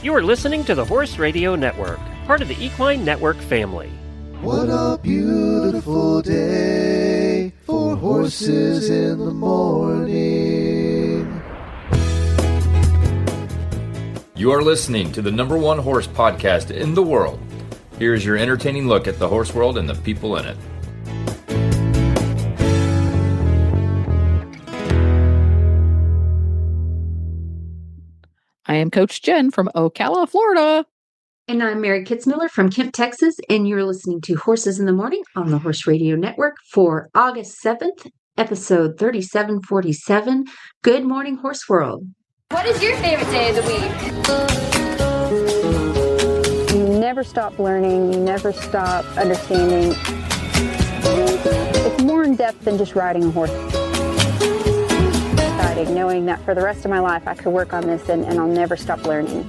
You are listening to the Horse Radio Network, part of the Equine Network family. What a beautiful day for horses in the morning. You are listening to the #1 horse podcast in the world. Here is your entertaining look at the horse world and the people in it. I am Coach Jen from Ocala, Florida. And I'm Mary Kitzmiller from Kemp, Texas, and you're listening to Horses in the Morning on the Horse Radio Network for August 7th, episode 3747. Good morning, Horse World. What is your favorite day of the week? You never stop learning. You never stop understanding. It's more in depth than just riding a horse. Exciting, knowing that for the rest of my life I could work on this and I'll never stop learning.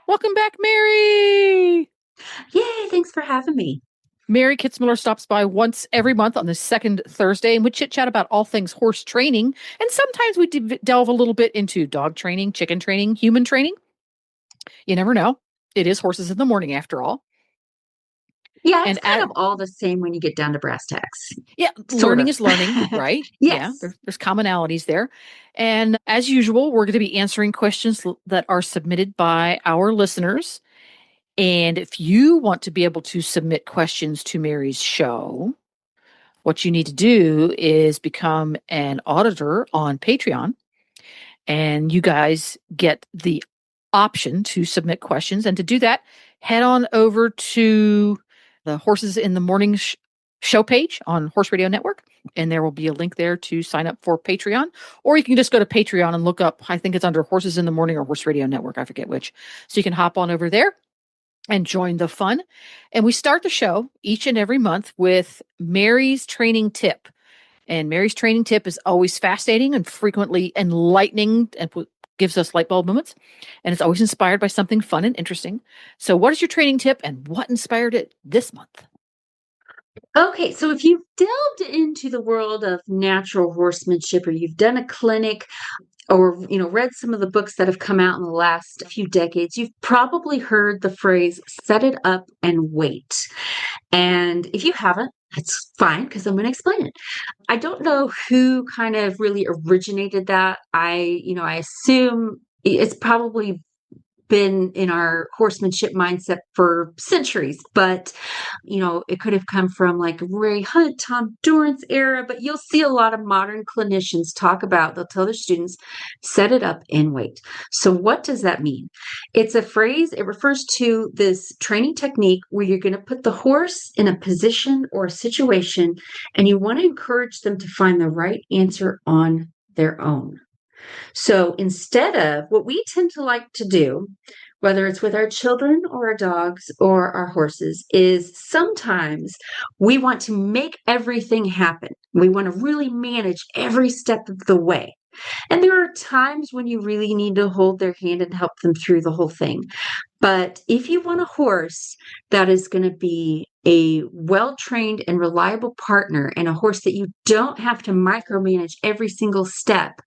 Welcome back, Mary. Yay, thanks for having me. Mary Kitzmiller stops by once every month on the second Thursday, and we chit-chat about all things horse training. And sometimes we delve a little bit into dog training, chicken training, human training. You never know. It is Horses in the Morning, after all. Yeah, it's kind of all the same when you get down to brass tacks. Yeah, learning is learning, right? Yes. Yeah, there's commonalities there. And as usual, we're going to be answering questions that are submitted by our listeners. And if you want to be able to submit questions to Mary's show, what you need to do is become an auditor on Patreon. And you guys get the option to submit questions. And to do that, head on over to the Horses in the Morning show page on Horse Radio Network. And there will be a link there to sign up for Patreon. Or you can just go to Patreon and look up, I think it's under Horses in the Morning or Horse Radio Network. I forget which. So you can hop on over there and join the fun. And we start the show each and every month with Mary's training tip. And Mary's training tip is always fascinating and frequently enlightening and gives us light bulb moments. And it's always inspired by something fun and interesting. So what is your training tip and what inspired it this month? Okay, so if you've delved into the world of natural horsemanship, or you've done a clinic, or read some of the books that have come out in the last few decades, you've probably heard the phrase "set it up and wait." And if you haven't, that's fine, because I'm going to explain it. I don't know who kind of really originated that. I assume it's probably been in our horsemanship mindset for centuries, but it could have come from like Ray Hunt, Tom Dorrance era. But you'll see a lot of modern clinicians they'll tell their students, set it up and wait. So what does that mean? It's a phrase. It refers to this training technique where you're going to put the horse in a position or a situation, and you want to encourage them to find the right answer on their own. So instead of what we tend to like to do, whether it's with our children or our dogs or our horses, is sometimes we want to make everything happen. We want to really manage every step of the way. And there are times when you really need to hold their hand and help them through the whole thing. But if you want a horse that is going to be a well-trained and reliable partner, and a horse that you don't have to micromanage every single step,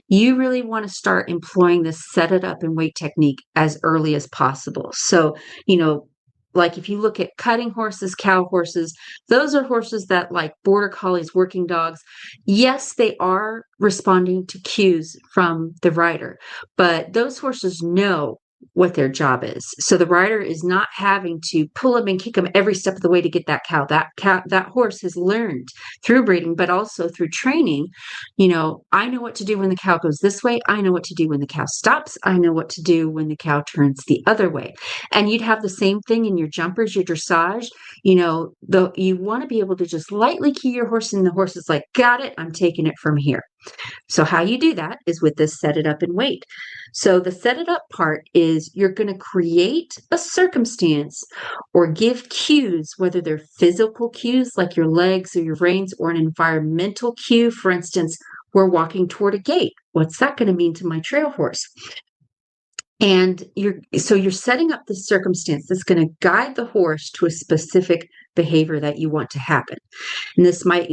you really want to start employing this set it up and wait technique as early as possible. So, like if you look at cutting horses, cow horses, those are horses that, like border collies, working dogs, yes, they are responding to cues from the rider, but those horses know what their job is. So the rider is not having to pull them and kick them every step of the way to get that cow. That horse has learned through breeding, but also through training. I know what to do when the cow goes this way. I know what to do when the cow stops. I know what to do when the cow turns the other way. And you'd have the same thing in your jumpers, your dressage. You want to be able to just lightly key your horse, and the horse is like, got it, I'm taking it from here. So how you do that is with this set it up and wait. So the set it up part is you're going to create a circumstance or give cues, whether they're physical cues like your legs or your reins, or an environmental cue. For instance, we're walking toward a gate. What's that going to mean to my trail horse? And you're setting up the circumstance that's going to guide the horse to a specific behavior that you want to happen. And this might,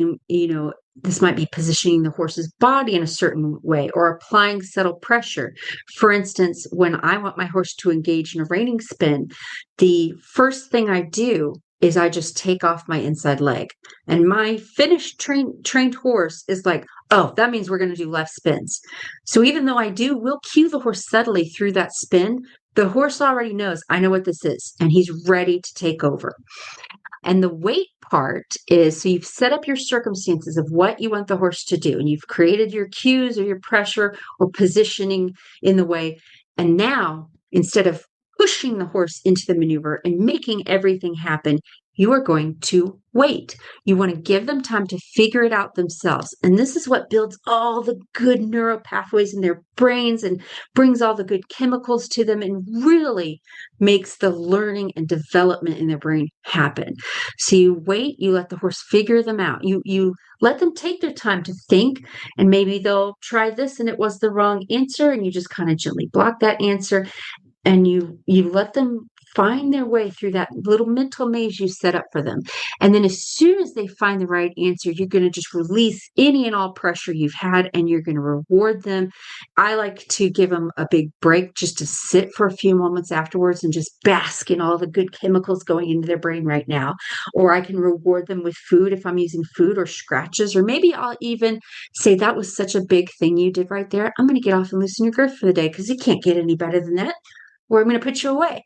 this might be positioning the horse's body in a certain way or applying subtle pressure. For instance, when I want my horse to engage in a reining spin, the first thing I do is I just take off my inside leg. And my finished trained horse is like, oh, that means we're going to do left spins. So even though we'll cue the horse subtly through that spin, the horse already knows, I know what this is, and he's ready to take over. And the weight part is, so you've set up your circumstances of what you want the horse to do, and you've created your cues or your pressure or positioning in the way. And now, instead of pushing the horse into the maneuver and making everything happen, you are going to wait. You want to give them time to figure it out themselves. And this is what builds all the good neural pathways in their brains and brings all the good chemicals to them and really makes the learning and development in their brain happen. So you wait, you let the horse figure them out. You let them take their time to think, and maybe they'll try this and it was the wrong answer, and you just kind of gently block that answer. And you let them find their way through that little mental maze you set up for them. And then as soon as they find the right answer, you're going to just release any and all pressure you've had, and you're going to reward them. I like to give them a big break just to sit for a few moments afterwards and just bask in all the good chemicals going into their brain right now. Or I can reward them with food if I'm using food, or scratches, or maybe I'll even say, that was such a big thing you did right there. I'm going to get off and loosen your girth for the day because you can't get any better than that. Or I'm going to put you away.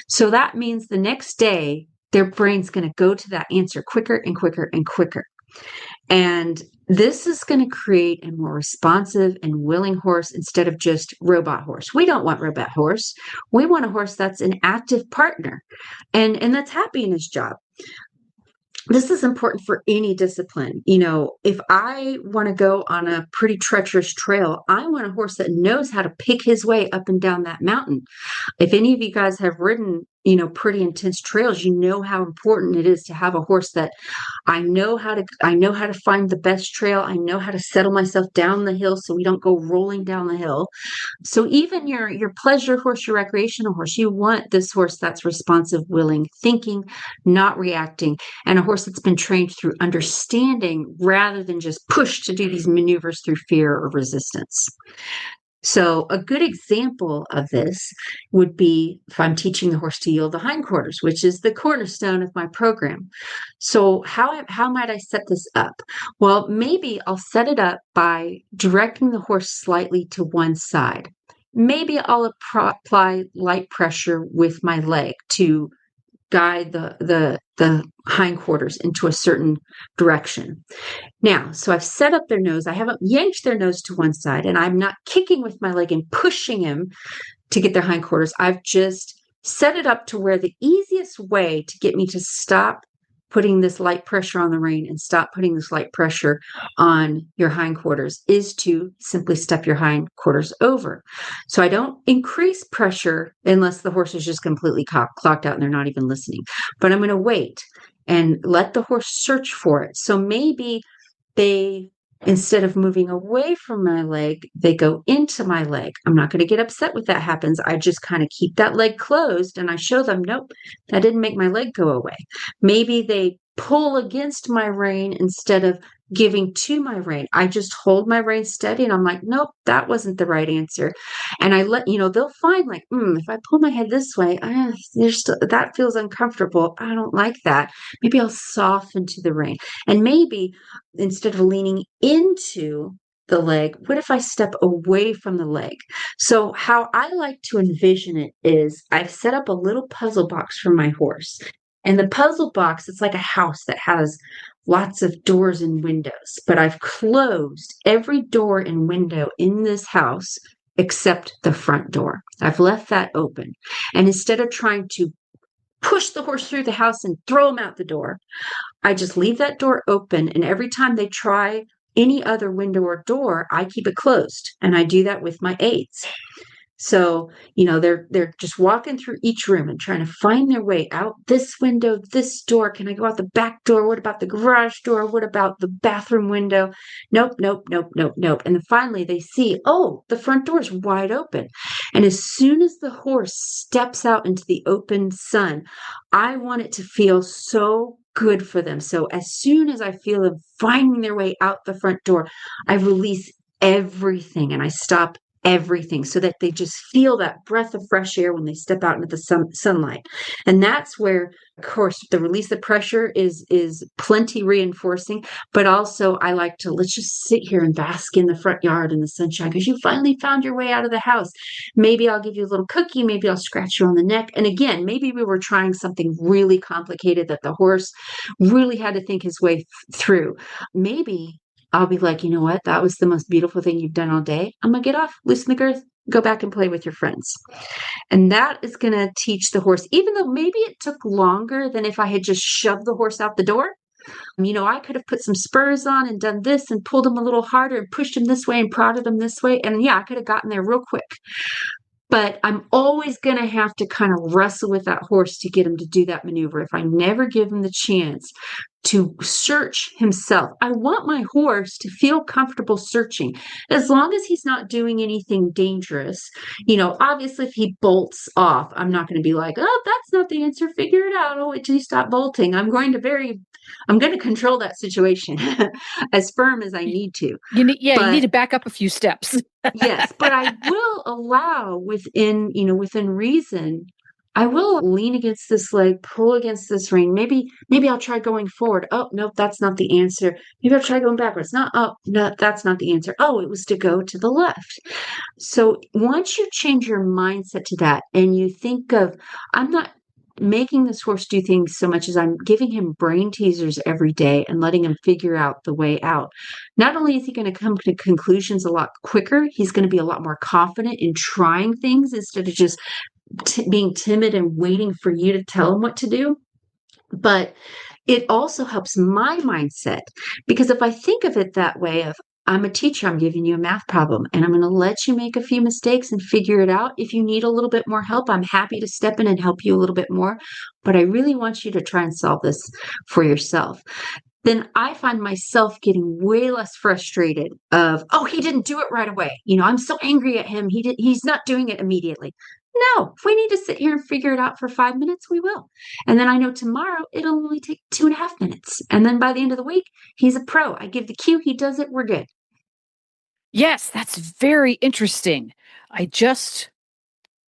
So that means the next day, their brain's going to go to that answer quicker and quicker and quicker. And this is going to create a more responsive and willing horse instead of just robot horse. We don't want robot horse. We want a horse that's an active partner and that's happy in his job. This is important for any discipline. If I want to go on a pretty treacherous trail, I want a horse that knows how to pick his way up and down that mountain. If any of you guys have ridden, pretty intense trails, you know how important it is to have a horse that I know how to find the best trail. I know how to settle myself down the hill so we don't go rolling down the hill. So even your pleasure horse, your recreational horse, you want this horse that's responsive, willing, thinking, not reacting, and a horse that's been trained through understanding rather than just pushed to do these maneuvers through fear or resistance. So a good example of this would be if I'm teaching the horse to yield the hindquarters, which is the cornerstone of my program. So how might I set this up? Well, maybe I'll set it up by directing the horse slightly to one side. Maybe I'll apply light pressure with my leg to guide the hindquarters into a certain direction. Now, so I've set up their nose. I haven't yanked their nose to one side, and I'm not kicking with my leg and pushing him to get their hindquarters. I've just set it up to where the easiest way to get me to stop putting this light pressure on the rein and stop putting this light pressure on your hindquarters is to simply step your hindquarters over. So I don't increase pressure unless the horse is just completely clocked out and they're not even listening. But I'm going to wait and let the horse search for it. So maybe instead of moving away from my leg, they go into my leg. I'm not going to get upset when that happens. I just kind of keep that leg closed and I show them, nope, that didn't make my leg go away. Maybe they pull against my rein instead of giving to my rein. I just hold my rein steady and I'm like, nope, that wasn't the right answer. And I let, they'll find like, if I pull my head this way, that feels uncomfortable. I don't like that. Maybe I'll soften to the rein. And maybe instead of leaning into the leg, what if I step away from the leg? So how I like to envision it is I've set up a little puzzle box for my horse. And the puzzle box, it's like a house that has lots of doors and windows, but I've closed every door and window in this house except the front door. I've left that open. And instead of trying to push the horse through the house and throw him out the door, I just leave that door open. And every time they try any other window or door, I keep it closed. And I do that with my aids. So, they're just walking through each room and trying to find their way out this window, this door. Can I go out the back door? What about the garage door? What about the bathroom window? Nope, nope, nope, nope, nope. And then finally they see, oh, the front door is wide open. And as soon as the horse steps out into the open sun, I want it to feel so good for them. So as soon as I feel them finding their way out the front door, I release everything and I stop everything so that they just feel that breath of fresh air when they step out into the sunlight. And that's where, of course, the release of pressure is plenty reinforcing, but also I like to, let's just sit here and bask in the front yard in the sunshine because you finally found your way out of the house. Maybe I'll give you a little cookie, maybe I'll scratch you on the neck. And again, maybe we were trying something really complicated that the horse really had to think his way through. Maybe I'll be like, you know what? That was the most beautiful thing you've done all day. I'm going to get off, loosen the girth, go back and play with your friends. And that is going to teach the horse, even though maybe it took longer than if I had just shoved the horse out the door. I could have put some spurs on and done this and pulled him a little harder and pushed him this way and prodded him this way. And yeah, I could have gotten there real quick. But I'm always going to have to kind of wrestle with that horse to get him to do that maneuver. If I never give him the chance to search himself, I want my horse to feel comfortable searching, as long as he's not doing anything dangerous. Obviously, if he bolts off, I'm not going to be like, oh, that's not the answer. Figure it out. Oh, wait till you stop bolting. I'm going to control that situation as firm as I need to. You need to back up a few steps. Yes, but I will allow within reason. I will lean against this leg, pull against this rein. Maybe I'll try going forward. Oh, no, that's not the answer. Maybe I'll try going backwards. No, that's not the answer. Oh, it was to go to the left. So once you change your mindset to that and you think of, I'm not making this horse do things so much as I'm giving him brain teasers every day and letting him figure out the way out. Not only is he going to come to conclusions a lot quicker, he's going to be a lot more confident in trying things instead of just being timid and waiting for you to tell him what to do. But it also helps my mindset, because if I think of it that way of, I'm a teacher, I'm giving you a math problem, and I'm going to let you make a few mistakes and figure it out. If you need a little bit more help, I'm happy to step in and help you a little bit more. But I really want you to try and solve this for yourself. Then I find myself getting way less frustrated of, oh, he didn't do it right away. I'm so angry at him. He's not doing it immediately. No, if we need to sit here and figure it out for 5 minutes, we will. And then I know tomorrow it'll only take 2.5 minutes. And then by the end of the week, he's a pro. I give the cue, he does it, we're good. Yes, that's very interesting. I just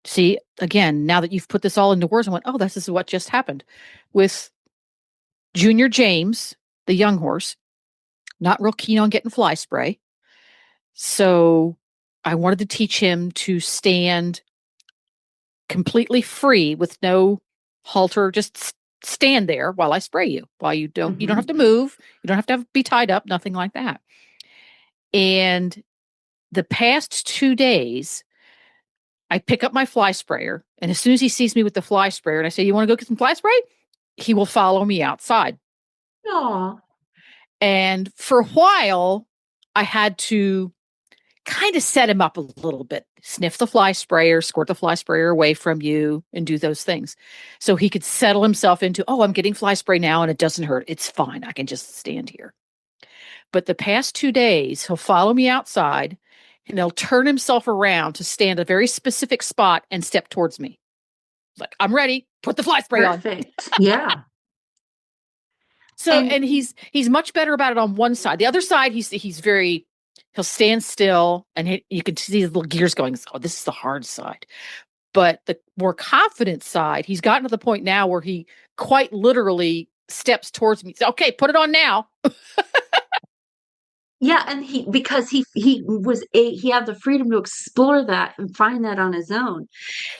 see, again, now that you've put this all into words, I went, oh, this is what just happened with Junior James, the young horse, not real keen on getting fly spray. So I wanted to teach him to stand completely free with no halter, just stand there while I spray you, while you don't have to move. You don't have to be tied up, nothing like that. And the past 2 days, I pick up my fly sprayer, and as soon as he sees me with the fly sprayer and I say, you want to go get some fly spray? He will follow me outside. Aww. And for a while, I had to kind of set him up a little bit, sniff the fly sprayer, squirt the fly sprayer away from you, and do those things. So he could settle himself into, oh, I'm getting fly spray now and it doesn't hurt. It's fine. I can just stand here. But the past 2 days, he'll follow me outside and he'll turn himself around to stand a very specific spot and step towards me. Like, I'm ready. Put the fly spray on. Perfect. Yeah. So, and he's much better about it on one side. The other side, he'll stand still and you can see his little gears going, oh, this is the hard side. But the more confident side, he's gotten to the point now where he quite literally steps towards me. So, okay, put it on now. Yeah, and he had the freedom to explore that and find that on his own.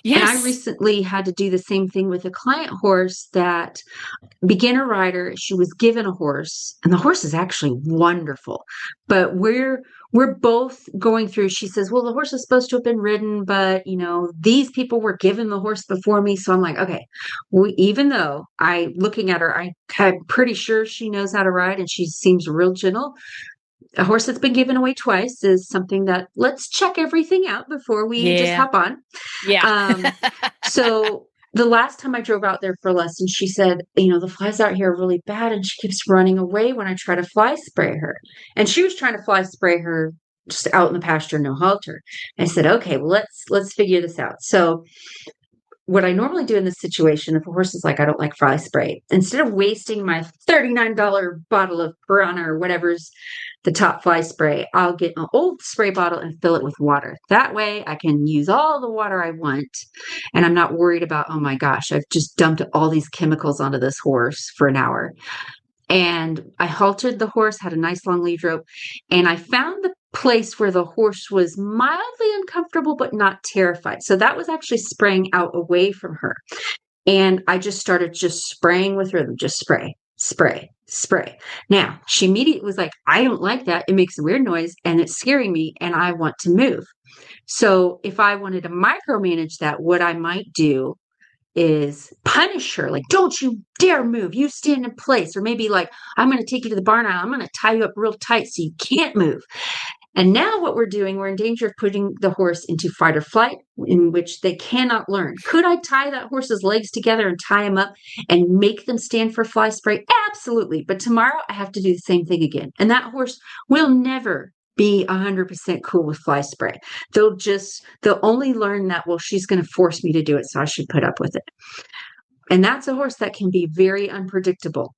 Yes. And I recently had to do the same thing with a client horse, that beginner rider. She was given a horse, and the horse is actually wonderful. But we're both going through, she says, well, the horse is supposed to have been ridden, but these people were given the horse before me. So I'm like, okay, even though looking at her, I'm pretty sure she knows how to ride and she seems real gentle. a horse that's been given away twice is something that let's check everything out before we just hop on. Yeah. So the last time I drove out there for a lesson, she said, the flies out here are really bad, and she keeps running away when I try to fly spray her. And she was trying to fly spray her just out in the pasture, no halter. I said, okay, well, let's figure this out. So what I normally do in this situation, if a horse is like, I don't like fly spray, instead of wasting my $39 bottle of Piranha or whatever's the top fly spray, I'll get an old spray bottle and fill it with water. That way I can use all the water I want. And I'm not worried about, oh my gosh, I've just dumped all these chemicals onto this horse for an hour. And I haltered the horse, had a nice long lead rope, and I found the place where the horse was mildly uncomfortable, but not terrified. So that was actually spraying out away from her. And I just started spraying with rhythm, just spray, spray, spray. Now, she immediately was like, I don't like that. It makes a weird noise and it's scaring me and I want to move. So if I wanted to micromanage that, what I might do is punish her. Like, don't you dare move. You stand in place. Or maybe like, I'm going to take you to the barn aisle. I'm going to tie you up real tight so you can't move. And now what we're doing, we're in danger of putting the horse into fight or flight, in which they cannot learn. Could I tie that horse's legs together and tie him up and make them stand for fly spray? Absolutely. But tomorrow I have to do the same thing again. And that horse will never be 100% cool with fly spray. They'll only learn that, well, she's going to force me to do it, so I should put up with it. And that's a horse that can be very unpredictable.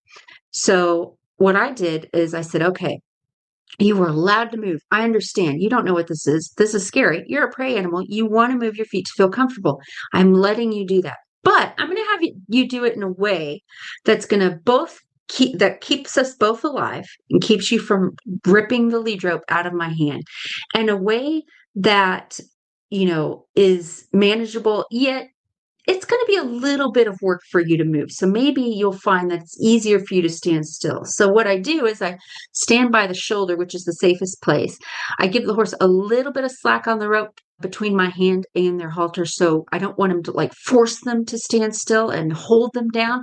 So what I did is I said, okay, you were allowed to move. I understand. You don't know what this is. This is scary. You're a prey animal. You want to move your feet to feel comfortable. I'm letting you do that. But I'm going to have you do it in a way that's going to keeps us both alive and keeps you from ripping the lead rope out of my hand, and a way that, is manageable, yet it's going to be a little bit of work for you to move. So maybe you'll find that it's easier for you to stand still. So what I do is I stand by the shoulder, which is the safest place. I give the horse a little bit of slack on the rope between my hand and their halter. So I don't want them to force them to stand still and hold them down.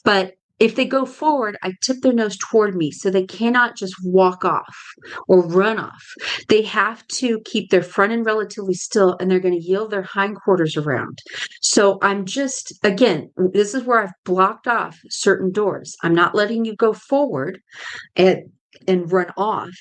But if they go forward, I tip their nose toward me so they cannot just walk off or run off. They have to keep their front end relatively still, and they're going to yield their hindquarters around. So I'm again, this is where I've blocked off certain doors. I'm not letting you go forward and run off.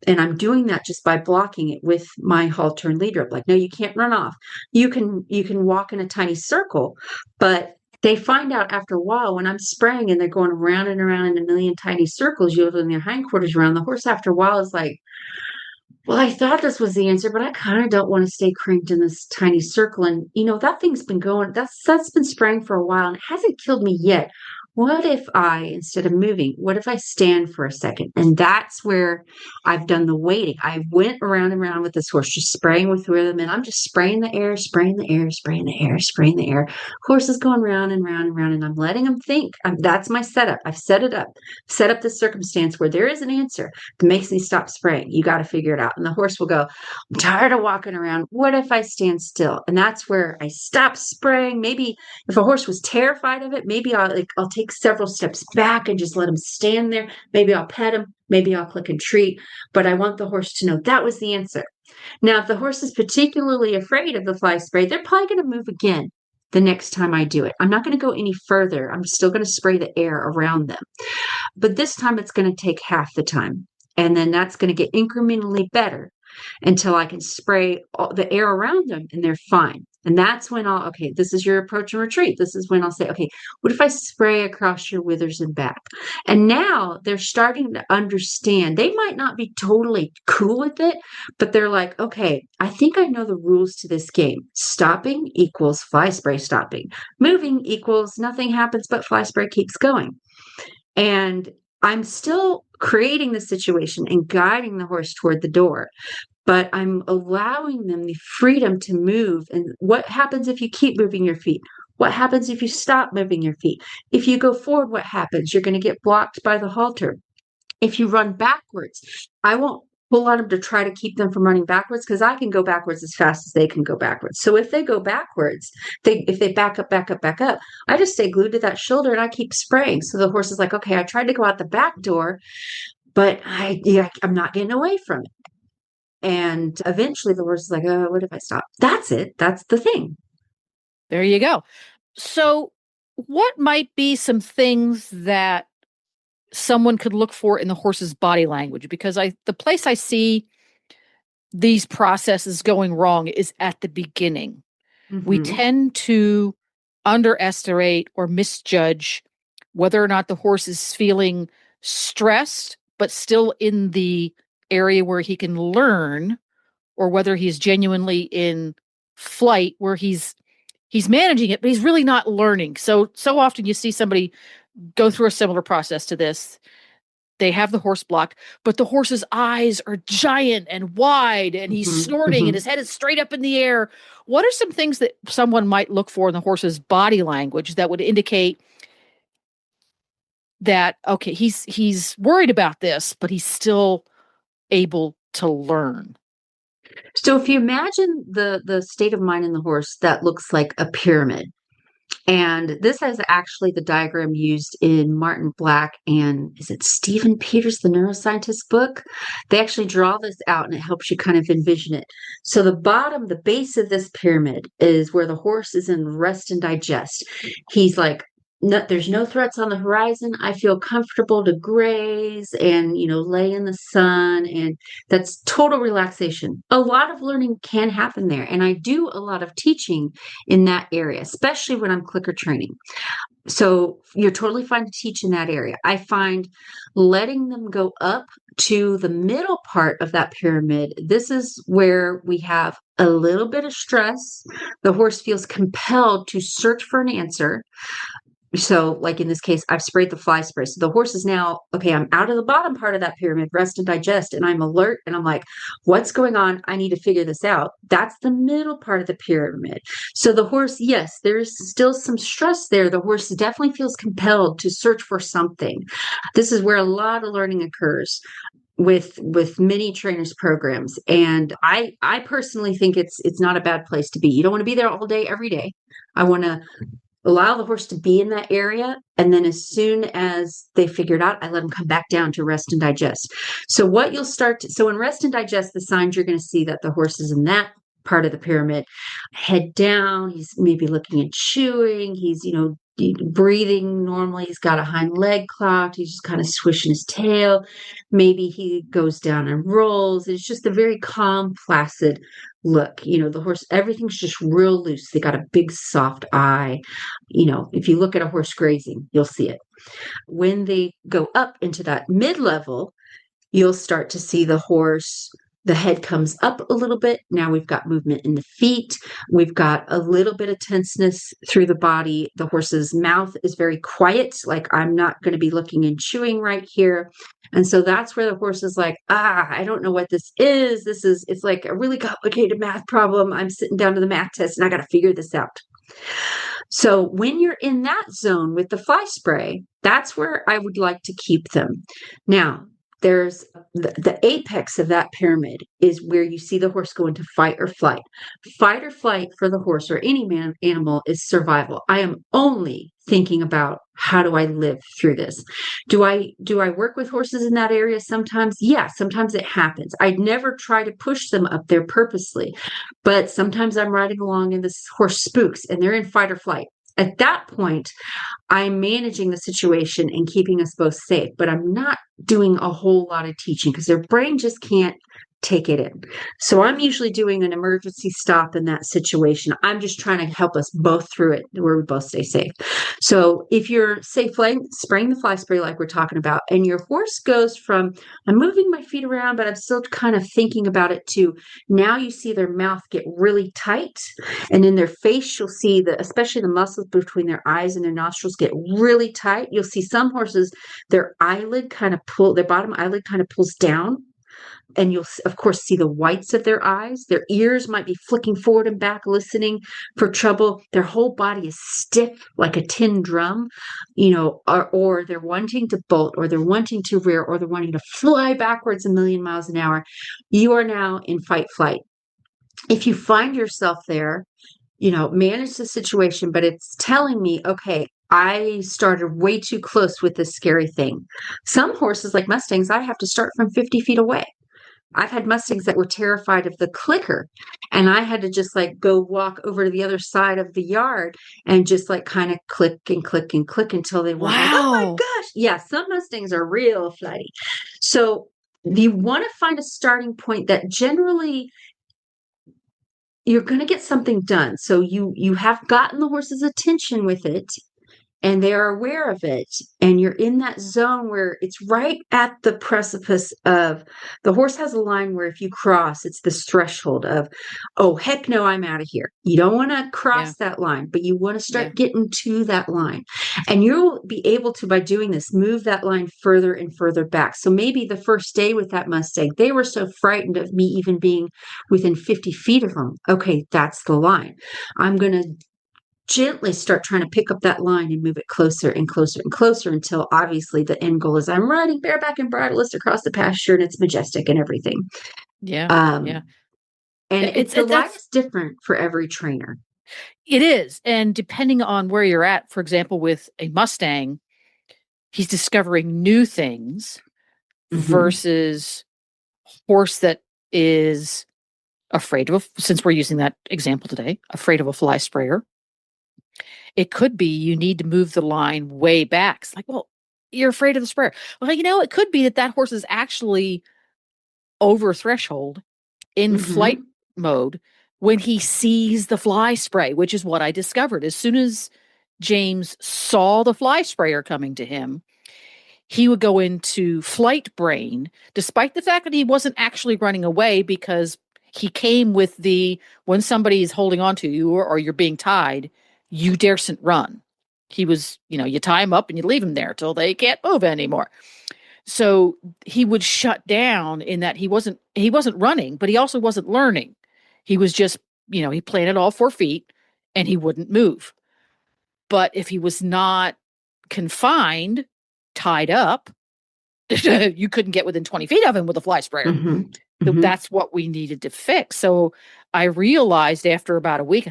And I'm doing that just by blocking it with my halter and lead rope. Like, no, you can't run off. You can walk in a tiny circle, but they find out after a while when I'm spraying and they're going around and around in a million tiny circles, yielding their hindquarters around. The horse after a while is like, well, I thought this was the answer, but I kind of don't want to stay cranked in this tiny circle. And, that thing's been going, that's been spraying for a while and it hasn't killed me yet. What if instead of moving, what if I stand for a second? And that's where I've done the waiting. I went around and around with this horse, just spraying with rhythm, and I'm just spraying the air, spraying the air, spraying the air, spraying the air. Horse is going round and round and round, and I'm letting him think. That's my setup. I've set it up, set up this circumstance where there is an answer that makes me stop spraying. You got to figure it out. And the horse will go, I'm tired of walking around. What if I stand still? And that's where I stop spraying. Maybe if a horse was terrified of it, maybe I'll take several steps back and just let him stand there. Maybe I'll pet him. Maybe I'll click and treat. But I want the horse to know that was the answer. Now, if the horse is particularly afraid of the fly spray, they're probably going to move again the next time I do it. I'm not going to go any further. I'm still going to spray the air around them. But this time it's going to take half the time. And then that's going to get incrementally better until I can spray the air around them and they're fine. And that's when this is your approach and retreat. This is when I'll say, okay, what if I spray across your withers and back? And now they're starting to understand. They might not be totally cool with it, but they're like, okay, I think I know the rules to this game. Stopping equals fly spray stopping. Moving equals nothing happens, but fly spray keeps going. And I'm still creating the situation and guiding the horse toward the door, but I'm allowing them the freedom to move. And what happens if you keep moving your feet? What happens if you stop moving your feet? If you go forward, what happens? You're going to get blocked by the halter. If you run backwards, I won't pull on them to try to keep them from running backwards because I can go backwards as fast as they can go backwards. So if they go backwards, if they back up, I just stay glued to that shoulder and I keep spraying. So the horse is like, okay, I tried to go out the back door, but I'm not getting away from it. And eventually the horse is like, oh, what if I stop? That's it. That's the thing. There you go. So what might be some things that someone could look for in the horse's body language? Because the place I see these processes going wrong is at the beginning. We tend to underestimate or misjudge whether or not the horse is feeling stressed, but still in the area where he can learn, or whether he's genuinely in flight where he's managing it, but he's really not learning. So often you see somebody go through a similar process to this. They have the horse blocked, but the horse's eyes are giant and wide, and he's snorting and his head is straight up in the air. What are some things that someone might look for in the horse's body language that would indicate that, okay, he's worried about this, but he's still able to learn? So if you imagine the state of mind in the horse, that looks like a pyramid. And this is actually the diagram used in Martin Black and is it Stephen Peters, the neuroscientist book? They actually draw this out and it helps you kind of envision it. So the base of this pyramid is where the horse is in rest and digest. He's like, no, there's no threats on the horizon. I feel comfortable to graze and, lay in the sun. And that's total relaxation. A lot of learning can happen there. And I do a lot of teaching in that area, especially when I'm clicker training. So you're totally fine to teach in that area. I find letting them go up to the middle part of that pyramid, this is where we have a little bit of stress. The horse feels compelled to search for an answer. So like in this case, I've sprayed the fly spray. So the horse is now, okay, I'm out of the bottom part of that pyramid, rest and digest, and I'm alert and I'm like, what's going on? I need to figure this out. That's the middle part of the pyramid. So the horse, yes, there's still some stress there. The horse definitely feels compelled to search for something. This is where a lot of learning occurs with many trainers programs. And I personally think it's not a bad place to be. You don't want to be there all day, every day. I want to allow the horse to be in that area. And then as soon as they figure it out, I let them come back down to rest and digest. So in rest and digest, the signs you're going to see that the horse is in that part of the pyramid, head down, he's maybe looking and chewing, he's, breathing normally, he's got a hind leg clocked, he's just kind of swishing his tail. Maybe he goes down and rolls. It's just a very calm, placid look. The horse, everything's just real loose. They got a big soft eye. If you look at a horse grazing, you'll see it. When they go up into that mid-level, you'll start to see the horse, the head comes up a little bit. Now we've got movement in the feet. We've got a little bit of tenseness through the body. The horse's mouth is very quiet. Like, I'm not going to be looking and chewing right here. And so that's where the horse is like, I don't know what this is. It's like a really complicated math problem. I'm sitting down to the math test and I got to figure this out. So when you're in that zone with the fly spray, that's where I would like to keep them. Now, there's the apex of that pyramid is where you see the horse go into fight or flight. Fight or flight for the horse or any animal is survival. I am only thinking about how do I live through this? Do I work with horses in that area sometimes? Yeah, sometimes it happens. I'd never try to push them up there purposely, but sometimes I'm riding along and this horse spooks and they're in fight or flight. At that point, I'm managing the situation and keeping us both safe, but I'm not doing a whole lot of teaching because their brain just can't take it in. So I'm usually doing an emergency stop in that situation. I'm just trying to help us both through it where we both stay safe. So if you're, say, spraying the fly spray like we're talking about, and your horse goes from, I'm moving my feet around, but I'm still kind of thinking about it too. Now you see their mouth get really tight, and in their face, you'll see especially the muscles between their eyes and their nostrils get really tight. You'll see some horses, their bottom eyelid kind of pulls down. And you'll, of course, see the whites of their eyes. Their ears might be flicking forward and back, listening for trouble. Their whole body is stiff like a tin drum, or they're wanting to bolt, or they're wanting to rear, or they're wanting to fly backwards 1,000,000 miles an hour. You are now in fight flight. If you find yourself there, manage the situation, but it's telling me, okay, I started way too close with this scary thing. Some horses, like Mustangs, I have to start from 50 feet away. I've had Mustangs that were terrified of the clicker, and I had to just like go walk over to the other side of the yard and just like kind of click and click and click until they were like, oh my Wow. gosh. Yeah, some Mustangs are real flighty. So you want to find a starting point that generally you're going to get something done. So you have gotten the horse's attention with it, and they are aware of it, and you're in that zone where it's right at the precipice of the horse has a line where if you cross, it's this threshold of, oh, heck no, I'm out of here. You don't want to cross that line, but you want to start getting to that line. And you'll be able to, by doing this, move that line further and further back. So maybe the first day with that Mustang, they were so frightened of me even being within 50 feet of them. Okay, that's the line. I'm going to gently start trying to pick up that line and move it closer and closer and closer until obviously the end goal is I'm riding bareback and bridleless across the pasture and it's majestic and everything. Yeah. And the line is different for every trainer. It is. And depending on where you're at, for example, with a Mustang, he's discovering new things versus horse that is afraid of, since we're using that example today, afraid of a fly sprayer. It could be you need to move the line way back. It's like, well, you're afraid of the sprayer. Well, it could be that horse is actually over threshold in flight mode when he sees the fly spray, which is what I discovered. As soon as James saw the fly sprayer coming to him, he would go into flight brain, despite the fact that he wasn't actually running away, because he came with when somebody is holding on to you or you're being tied, you daresn't run. He was, you tie him up and you leave him there till they can't move anymore. So he would shut down in that he wasn't running, but he also wasn't learning. He was just, he planted all 4 feet and he wouldn't move. But if he was not confined, tied up, you couldn't get within 20 feet of him with a fly sprayer. So that's what we needed to fix. So I realized after about a week,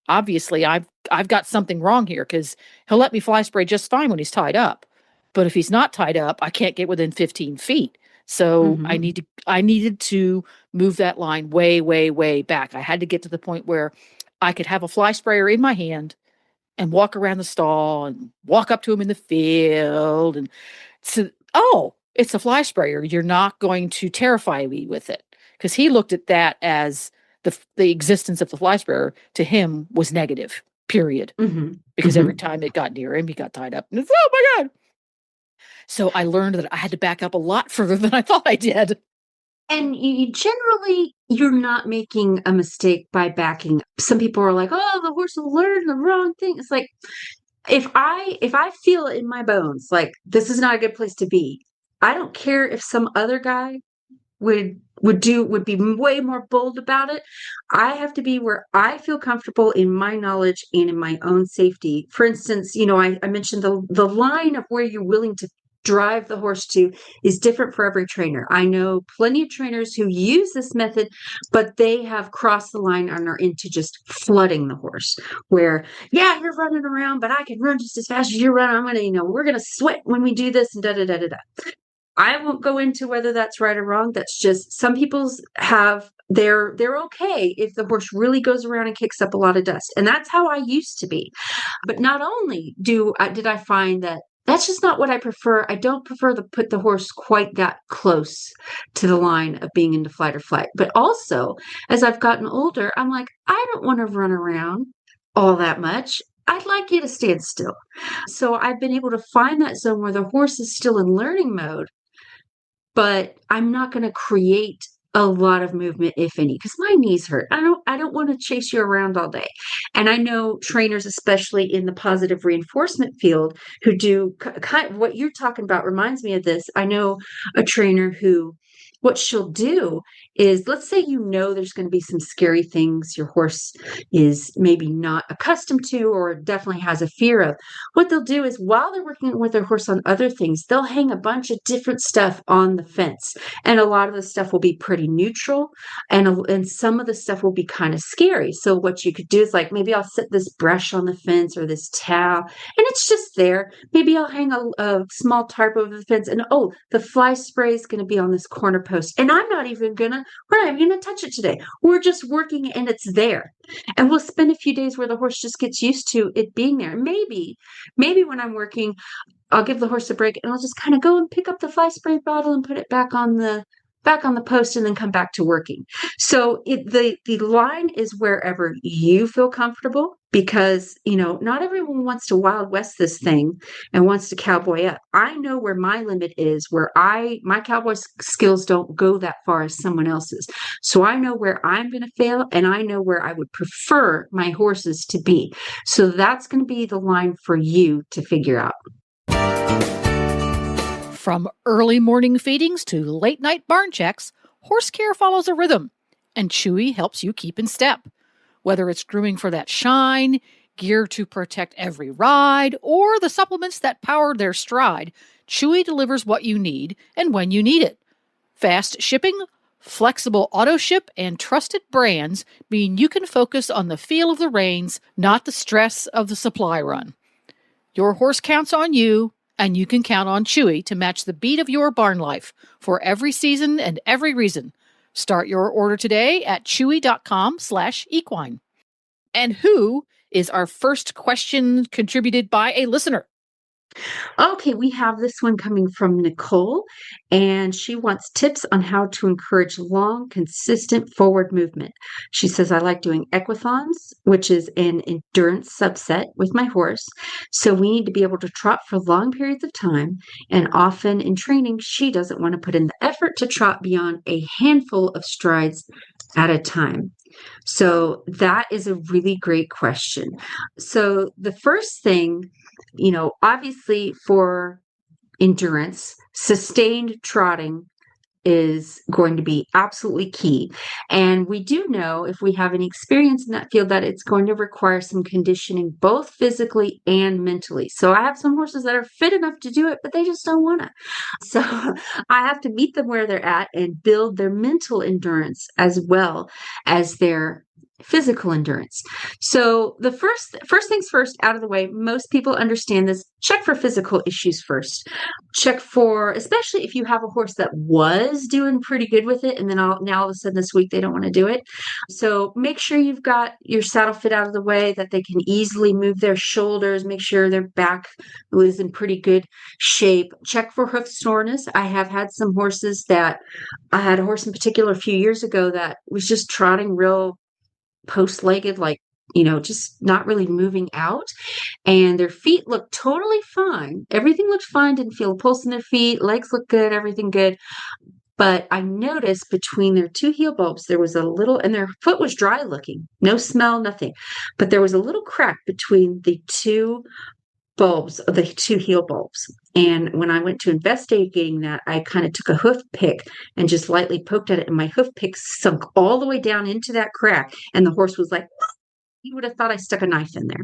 obviously I've got something wrong here, because he'll let me fly spray just fine when he's tied up. But if he's not tied up, I can't get within 15 feet. So I needed to move that line way, way, way back. I had to get to the point where I could have a fly sprayer in my hand and walk around the stall and walk up to him in the field. And so, it's a fly sprayer. You're not going to terrify me with it. Because he looked at that as the existence of the fly sprayer to him was negative, period. Because every time it got near him, he got tied up. And it's, oh my God. So I learned that I had to back up a lot further than I thought I did. And you're not making a mistake by backing up. Some people are like, oh, the horse will learn the wrong thing. It's like, if I feel in my bones, like this is not a good place to be, I don't care if some other guy would be way more bold about it. I have to be where I feel comfortable in my knowledge and in my own safety. For instance, I mentioned the line of where you're willing to drive the horse to is different for every trainer. I know plenty of trainers who use this method, but they have crossed the line and are into just flooding the horse, where, yeah, you're running around, but I can run just as fast as you run. I'm going to, we're going to sweat when we do this and da-da-da-da-da. I won't go into whether that's right or wrong. That's just, some people's they're okay if the horse really goes around and kicks up a lot of dust. And that's how I used to be. But not only did I find that that's just not what I prefer. I don't prefer to put the horse quite that close to the line of being into flight or flight. But also, as I've gotten older, I'm like, I don't want to run around all that much. I'd like you to stand still. So I've been able to find that zone where the horse is still in learning mode, but I'm not going to create a lot of movement, if any, because my knees hurt. I don't want to chase you around all day. And I know trainers, especially in the positive reinforcement field, who do kind of what you're talking about reminds me of this. I know a trainer who, what she'll do is, let's say there's going to be some scary things your horse is maybe not accustomed to or definitely has a fear of. What they'll do is, while they're working with their horse on other things, they'll hang a bunch of different stuff on the fence. And a lot of the stuff will be pretty neutral, and some of the stuff will be kind of scary. So what you could do is, like, maybe I'll set this brush on the fence or this towel, and it's just there. Maybe I'll hang a small tarp over the fence, and the fly spray is going to be on this corner post, and we're not even going to touch it today. We're just working and it's there. And we'll spend a few days where the horse just gets used to it being there. Maybe when I'm working, I'll give the horse a break and I'll just kind of go and pick up the fly spray bottle and put it back on the post and then come back to working. So the line is wherever you feel comfortable, because, not everyone wants to Wild West this thing and wants to cowboy up. I know where my limit is, where my cowboy skills don't go that far as someone else's. So I know where I'm going to fail, and I know where I would prefer my horses to be. So that's going to be the line for you to figure out. From early morning feedings to late night barn checks, horse care follows a rhythm, and Chewy helps you keep in step. Whether it's grooming for that shine, gear to protect every ride, or the supplements that power their stride, Chewy delivers what you need and when you need it. Fast shipping, flexible auto ship, and trusted brands mean you can focus on the feel of the reins, not the stress of the supply run. Your horse counts on you, and you can count on Chewy to match the beat of your barn life for every season and every reason. Start your order today at chewy.com/equine. And who is our first question contributed by a listener? Okay, we have this one coming from Nicole, and she wants tips on how to encourage long, consistent forward movement. She says, I like doing equithons, which is an endurance subset with my horse. So we need to be able to trot for long periods of time. And often in training, she doesn't want to put in the effort to trot beyond a handful of strides at a time. So that is a really great question. So the first thing, obviously for endurance, sustained trotting is going to be absolutely key. And we do know, if we have any experience in that field, that it's going to require some conditioning, both physically and mentally. So I have some horses that are fit enough to do it, but they just don't want to. So I have to meet them where they're at and build their mental endurance as well as their physical endurance. So the first things first, out of the way, most people understand this. Check for physical issues first. Check for, especially if you have a horse that was doing pretty good with it, and then now all of a sudden this week they don't want to do it. So make sure you've got your saddle fit out of the way, that they can easily move their shoulders. Make sure their back is in pretty good shape. Check for hoof soreness. I have had some horses I had a horse in particular a few years ago that was just trotting real post-legged, just not really moving out, and their feet looked totally fine. Everything looked fine, didn't feel a pulse in their feet, legs looked good, everything good. But I noticed between their two heel bulbs, there was a little, and their foot was dry looking, no smell, nothing. But there was a little crack between the two bulbs, the two heel bulbs. And when I went to investigating that, I kind of took a hoof pick and just lightly poked at it, and my hoof pick sunk all the way down into that crack. And the horse was like, you would have thought I stuck a knife in there.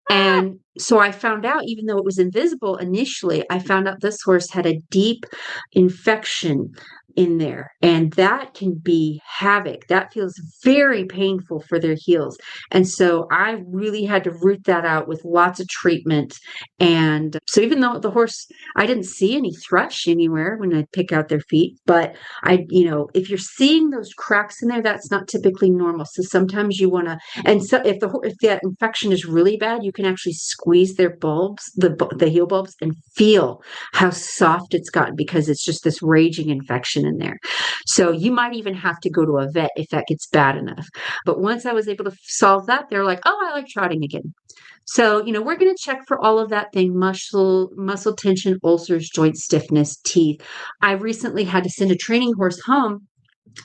And so I found out, even though it was invisible initially, I found out this horse had a deep infection in there, and that can be havoc. That feels very painful for their heels. And so I really had to root that out with lots of treatment. And so even though the horse, I didn't see any thrush anywhere when I pick out their feet, but if you're seeing those cracks in there, that's not typically normal. So sometimes you want to, and so if that infection is really bad, you can actually squeeze their bulbs, the heel bulbs, and feel how soft it's gotten, because it's just this raging infection in there. So you might even have to go to a vet if that gets bad enough. But once I was able to solve that, they're like, oh, I like trotting again. So, we're going to check for all of that thing: muscle tension, ulcers, joint stiffness, teeth. I recently had to send a training horse home.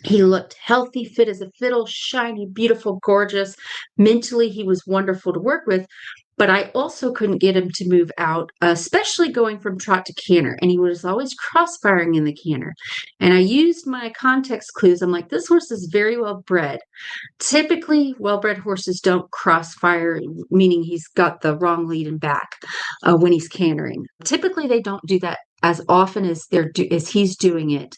He looked healthy, fit as a fiddle, shiny, beautiful, gorgeous. Mentally, he was wonderful to work with. but I also couldn't get him to move out, especially going from trot to canter. And he was always crossfiring in the canter. And I used my context clues. I'm like, this horse is very well bred. Typically, well-bred horses don't crossfire, meaning he's got the wrong lead and back when he's cantering. Typically, they don't do that as often as he's doing it.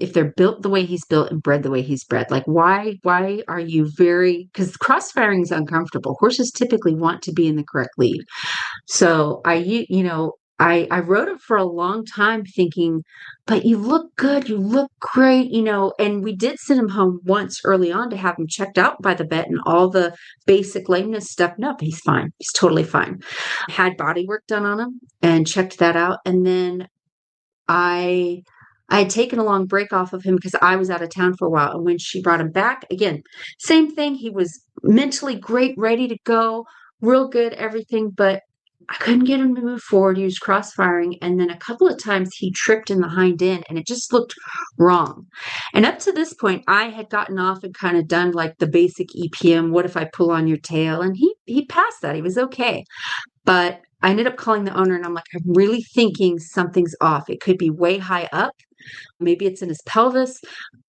If they're built the way he's built and bred the way he's bred, like why are you because crossfiring is uncomfortable. Horses typically want to be in the correct lead. So I rode him for a long time thinking, but you look good, you look great, and we did send him home once early on to have him checked out by the vet and all the basic lameness stuff. No, he's fine. He's totally fine. Had body work done on him and checked that out. And then I had taken a long break off of him because I was out of town for a while. And when she brought him back, again, same thing. He was mentally great, ready to go, real good, everything. But I couldn't get him to move forward. He was crossfiring. And then a couple of times he tripped in the hind end and it just looked wrong. And up to this point, I had gotten off and kind of done like the basic EPM. What if I pull on your tail? And he passed that. He was okay. But I ended up calling the owner and I'm like, I'm really thinking something's off. It could be way high up. Maybe it's in his pelvis,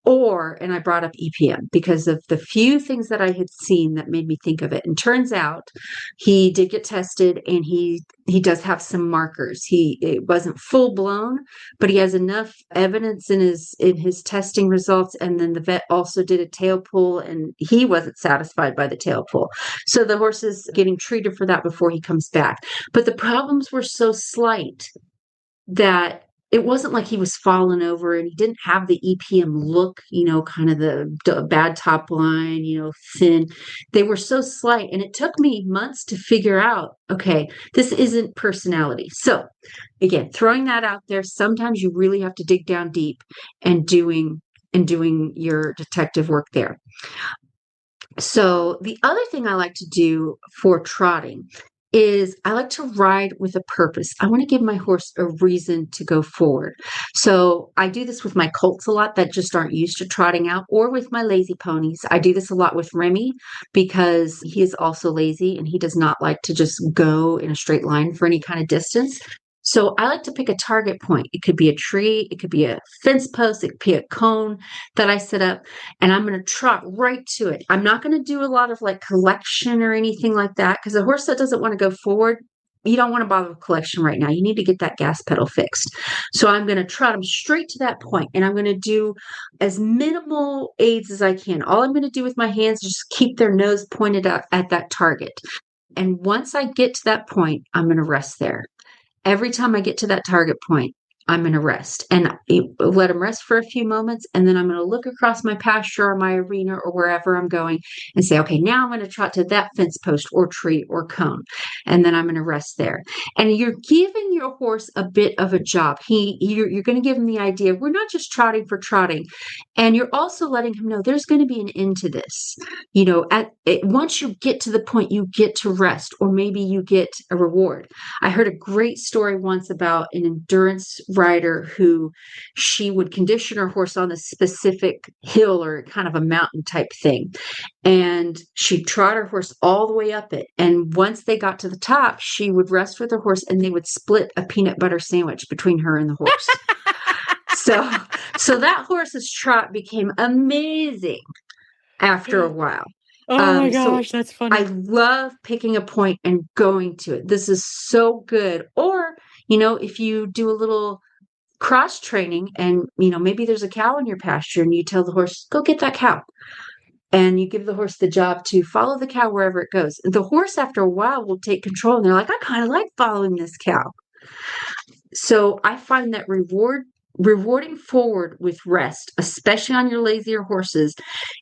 and I brought up EPM because of the few things that I had seen that made me think of it. And turns out he did get tested and he does have some markers. It wasn't full blown, but he has enough evidence in his testing results. And then the vet also did a tail pull and he wasn't satisfied by the tail pull. So the horse is getting treated for that before he comes back. But the problems were so slight that it wasn't like he was falling over and he didn't have the EPM look, kind of the bad top line, thin. They were so slight. And it took me months to figure out, okay, this isn't personality. So again, throwing that out there, sometimes you really have to dig down deep and doing your detective work there. So the other thing I like to do for trotting is I like to ride with a purpose. I want to give my horse a reason to go forward. So I do this with my colts a lot that just aren't used to trotting out, or with my lazy ponies. I do this a lot with Remy because he is also lazy and he does not like to just go in a straight line for any kind of distance. So I like to pick a target point. It could be a tree, it could be a fence post, it could be a cone that I set up, and I'm going to trot right to it. I'm not going to do a lot of like collection or anything like that because a horse that doesn't want to go forward, you don't want to bother with collection right now. You need to get that gas pedal fixed. So I'm going to trot them straight to that point, and I'm going to do as minimal aids as I can. All I'm going to do with my hands is just keep their nose pointed out at that target. And once I get to that point, I'm going to rest there. Every time I get to that target point, I'm going to rest and let them rest for a few moments. And then I'm going to look across my pasture or my arena or wherever I'm going and say, okay, now I'm going to trot to that fence post or tree or cone. And then I'm going to rest there. And you're giving your horse a bit of a job. You're going to give him the idea. We're not just trotting for trotting. And you're also letting him know there's going to be an end to this. Once you get to the point, you get to rest, or maybe you get a reward. I heard a great story once about an endurance rider who she would condition her horse on a specific hill or kind of a mountain type thing. And she'd trot her horse all the way up it. And once they got to the top, she would rest with her horse and they would split a peanut butter sandwich between her and the horse. So that horse's trot became amazing after a while. Oh my gosh, that's funny. I love picking a point and going to it. This is so good. Or, if you do a little cross training and, maybe there's a cow in your pasture and you tell the horse, go get that cow. And you give the horse the job to follow the cow wherever it goes. The horse, after a while, will take control. And they're like, I kind of like following this cow. So I find that rewarding forward with rest, especially on your lazier horses,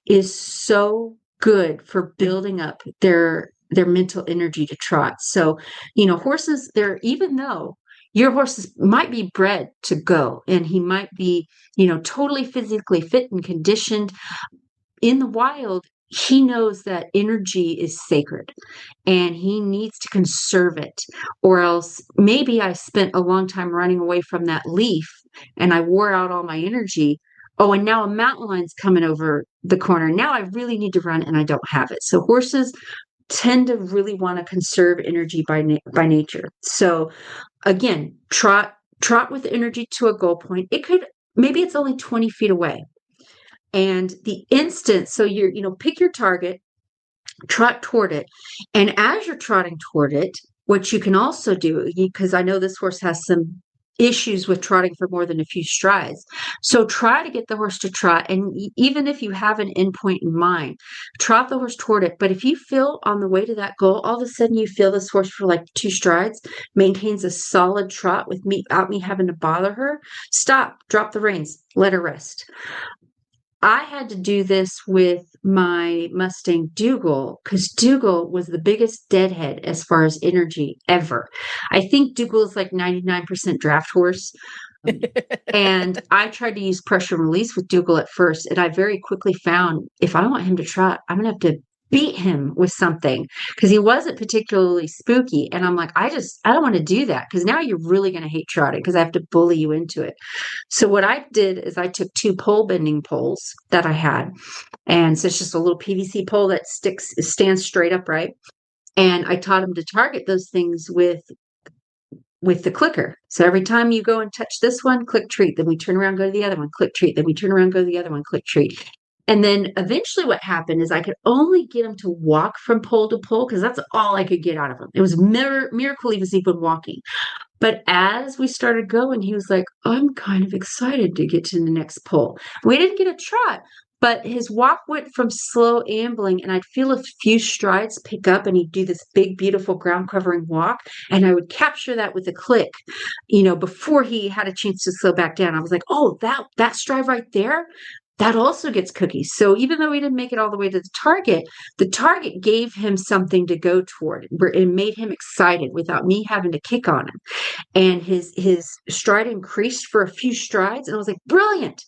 is so good for building up their mental energy to trot. So, horses, even though your horse might be bred to go and he might be, totally physically fit and conditioned, in the wild, he knows that energy is sacred and he needs to conserve it, or else maybe I spent a long time running away from that leaf and I wore out all my energy. Oh, and now a mountain lion's coming over the corner. Now I really need to run and I don't have it. So horses tend to really want to conserve energy by nature. So again, trot with energy to a goal point. Maybe it's only 20 feet away. And the instant, so pick your target, trot toward it. And as you're trotting toward it, what you can also do, because I know this horse has some issues with trotting for more than a few strides. So try to get the horse to trot. And even if you have an endpoint in mind, trot the horse toward it. But if you feel on the way to that goal, all of a sudden you feel this horse for like 2 strides, maintains a solid without me having to bother her, stop, drop the reins, let her rest. I had to do this with my Mustang Dougal because Dougal was the biggest deadhead as far as energy ever. I think Dougal is like 99% draft horse. And I tried to use pressure and release with Dougal at first. And I very quickly found if I want him to trot, I'm going to have to beat him with something because he wasn't particularly spooky. And I'm like, I don't want to do that because now you're really going to hate trotting because I have to bully you into it. So what I did is I took 2 pole bending poles that I had. And so it's just a little PVC pole that stands straight upright. And I taught him to target those things with the clicker. So every time you go and touch this one, click treat. Then we turn around, go to the other one, click treat. Then we turn around, go to the other one, click treat. And then eventually what happened is I could only get him to walk from pole to pole because that's all I could get out of him. It was a miracle he was even walking. But as we started going, he was like, I'm kind of excited to get to the next pole. We didn't get a trot, but his walk went from slow ambling and I'd feel a few strides pick up and he'd do this big, beautiful ground covering walk. And I would capture that with a click, before he had a chance to slow back down. I was like, oh, that stride right there, that also gets cookies. So even though we didn't make it all the way to the target gave him something to go toward. It made him excited without me having to kick on him. And his stride increased for a few strides. And I was like, brilliant.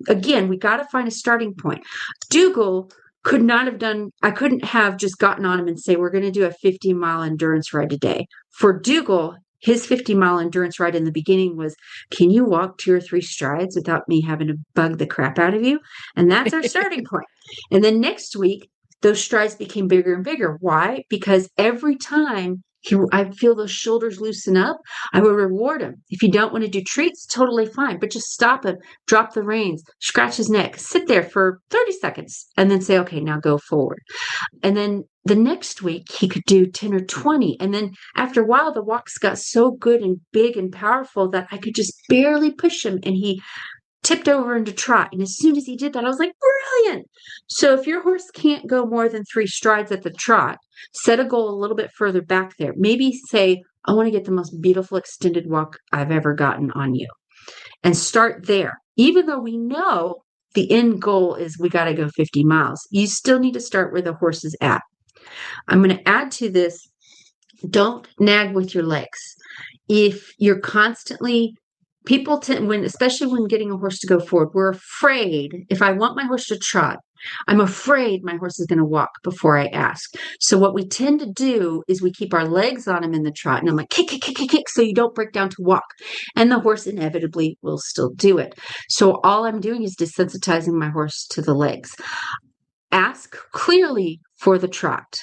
Again, we got to find a starting point. Dougal I couldn't have just gotten on him and say, we're going to do a 50-mile endurance ride today. For Dougal, his 50-mile endurance ride in the beginning was, can you walk 2 or 3 strides without me having to bug the crap out of you? And that's our starting point. And then next week, those strides became bigger and bigger. Why? Because every time I feel those shoulders loosen up, I would reward him. If you don't want to do treats, totally fine. But just stop him, drop the reins, scratch his neck, sit there for 30 seconds, and then say, okay, now go forward. And then the next week, he could do 10 or 20. And then after a while, the walks got so good and big and powerful that I could just barely push him. And he tipped over into trot. And as soon as he did that, I was like, brilliant. So if your horse can't go more than 3 strides at the trot, set a goal a little bit further back there. Maybe say, I want to get the most beautiful extended walk I've ever gotten on you. And start there. Even though we know the end goal is we got to go 50 miles, you still need to start where the horse is at. I'm going to add to this, don't nag with your legs. If you're constantly, especially when getting a horse to go forward, we're afraid, if I want my horse to trot, I'm afraid my horse is going to walk before I ask. So what we tend to do is we keep our legs on him in the trot. And I'm like, kick, kick, kick, kick, kick, so you don't break down to walk. And the horse inevitably will still do it. So all I'm doing is desensitizing my horse to the legs. Ask clearly for the trot.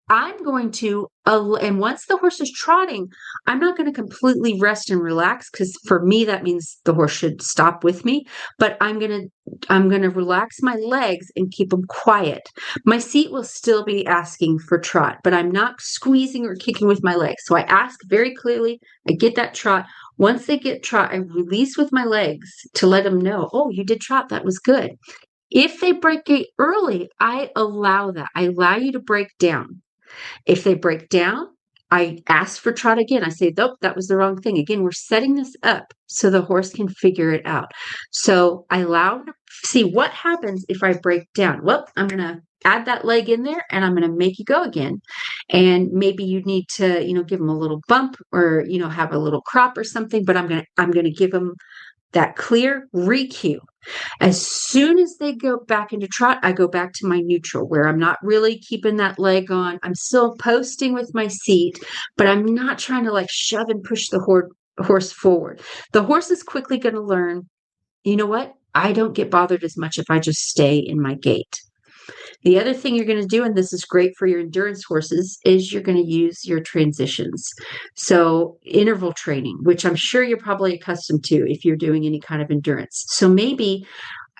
I'm going to, and once the horse is trotting, I'm not going to completely rest and relax because for me, that means the horse should stop with me, but I'm going to relax my legs and keep them quiet. My seat will still be asking for trot, but I'm not squeezing or kicking with my legs. So I ask very clearly, I get that trot. Once they get trot, I release with my legs to let them know, oh, you did trot. That was good. If they break gait early, I allow that. I allow you to break down. If they break down, I ask for trot again. I say, nope, that was the wrong thing. Again, we're setting this up so the horse can figure it out. So I allow them to see what happens if I break down. Well, I'm going to add that leg in there and I'm going to make you go again. And maybe you need to, give them a little bump or, have a little crop or something, but I'm going to give them that clear re-cue. As soon as they go back into trot, I go back to my neutral where I'm not really keeping that leg on. I'm still posting with my seat, but I'm not trying to shove and push the horse forward. The horse is quickly going to learn, you know what? I don't get bothered as much if I just stay in my gait. The other thing you're going to do, and this is great for your endurance horses, is you're going to use your transitions. So interval training, which I'm sure you're probably accustomed to if you're doing any kind of endurance. So maybe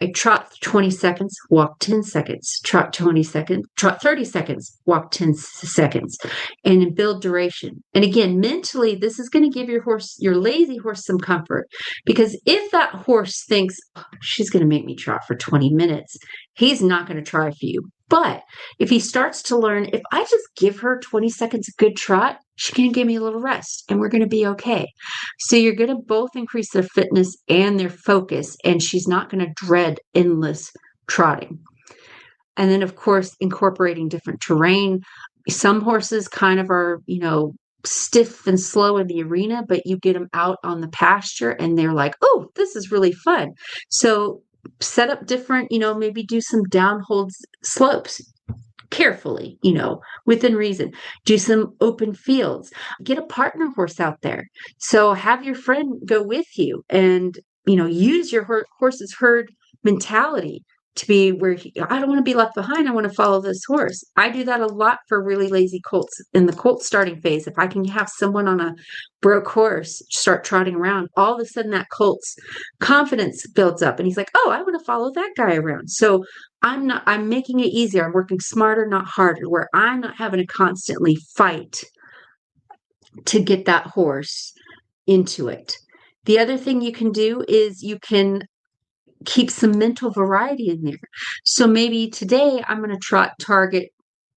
I trot 20 seconds, walk 10 seconds, trot 20 seconds, trot 30 seconds, walk 10 seconds, and build duration. And again, mentally, this is going to give your lazy horse some comfort, because if that horse thinks, oh, she's going to make me trot for 20 minutes, he's not going to try for you. But if he starts to learn, if I just give her 20 seconds of good trot, she can give me a little rest and we're going to be okay. So you're going to both increase their fitness and their focus, and she's not going to dread endless trotting. And then, of course, incorporating different terrain. Some horses kind of are, stiff and slow in the arena, but you get them out on the pasture and they're like, oh, this is really fun. So set up different, maybe do some downhold slopes carefully, within reason. Do some open fields. Get a partner horse out there. So have your friend go with you and, use your horse's herd mentality to be where I don't want to be left behind. I want to follow this horse. I do that a lot for really lazy colts in the colt starting phase. If I can have someone on a broke horse start trotting around, all of a sudden that colt's confidence builds up and he's like, oh, I want to follow that guy around. So I'm making it easier. I'm working smarter, not harder, where I'm not having to constantly fight to get that horse into it. The other thing you can do is you can keep some mental variety in there. So maybe today I'm going to trot target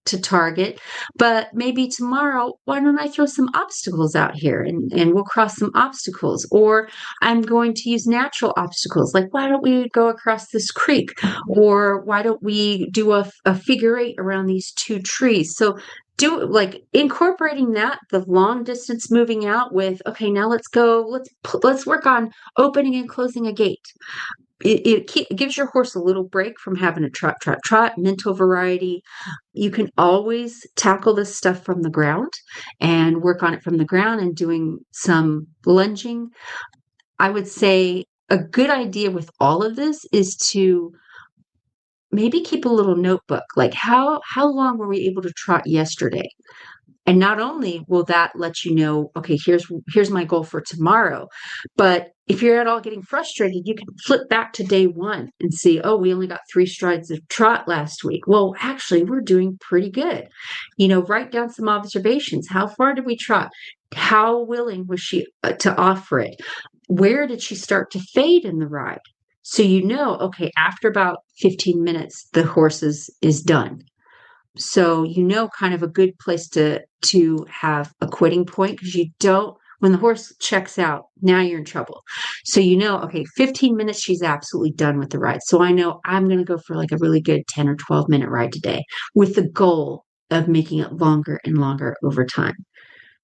to target, but maybe tomorrow, why don't I throw some obstacles out here and we'll cross some obstacles? Or I'm going to use natural obstacles. Like, why don't we go across this creek? Or why don't we do a figure eight around these two trees? So do like incorporating that, the long distance moving out with, okay, now let's go, let's work on opening and closing a gate. It gives your horse a little break from having to trot, mental variety. You can always tackle this stuff from the ground and work on it from the ground and doing some lunging. I would say a good idea with all of this is to maybe keep a little notebook, like how long were we able to trot yesterday? And not only will that let you know, okay, here's my goal for tomorrow, but if you're at all getting frustrated, you can flip back to day one and see, oh, we only got 3 strides of trot last week. Well, actually, we're doing pretty good. Write down some observations. How far did we trot? How willing was she to offer it? Where did she start to fade in the ride? So okay, after about 15 minutes, the horse is done. So kind of a good place to have a quitting point, because when the horse checks out, now you're in trouble. So okay, 15 minutes, she's absolutely done with the ride. So I know I'm going to go for like a really good 10 or 12 minute ride today with the goal of making it longer and longer over time.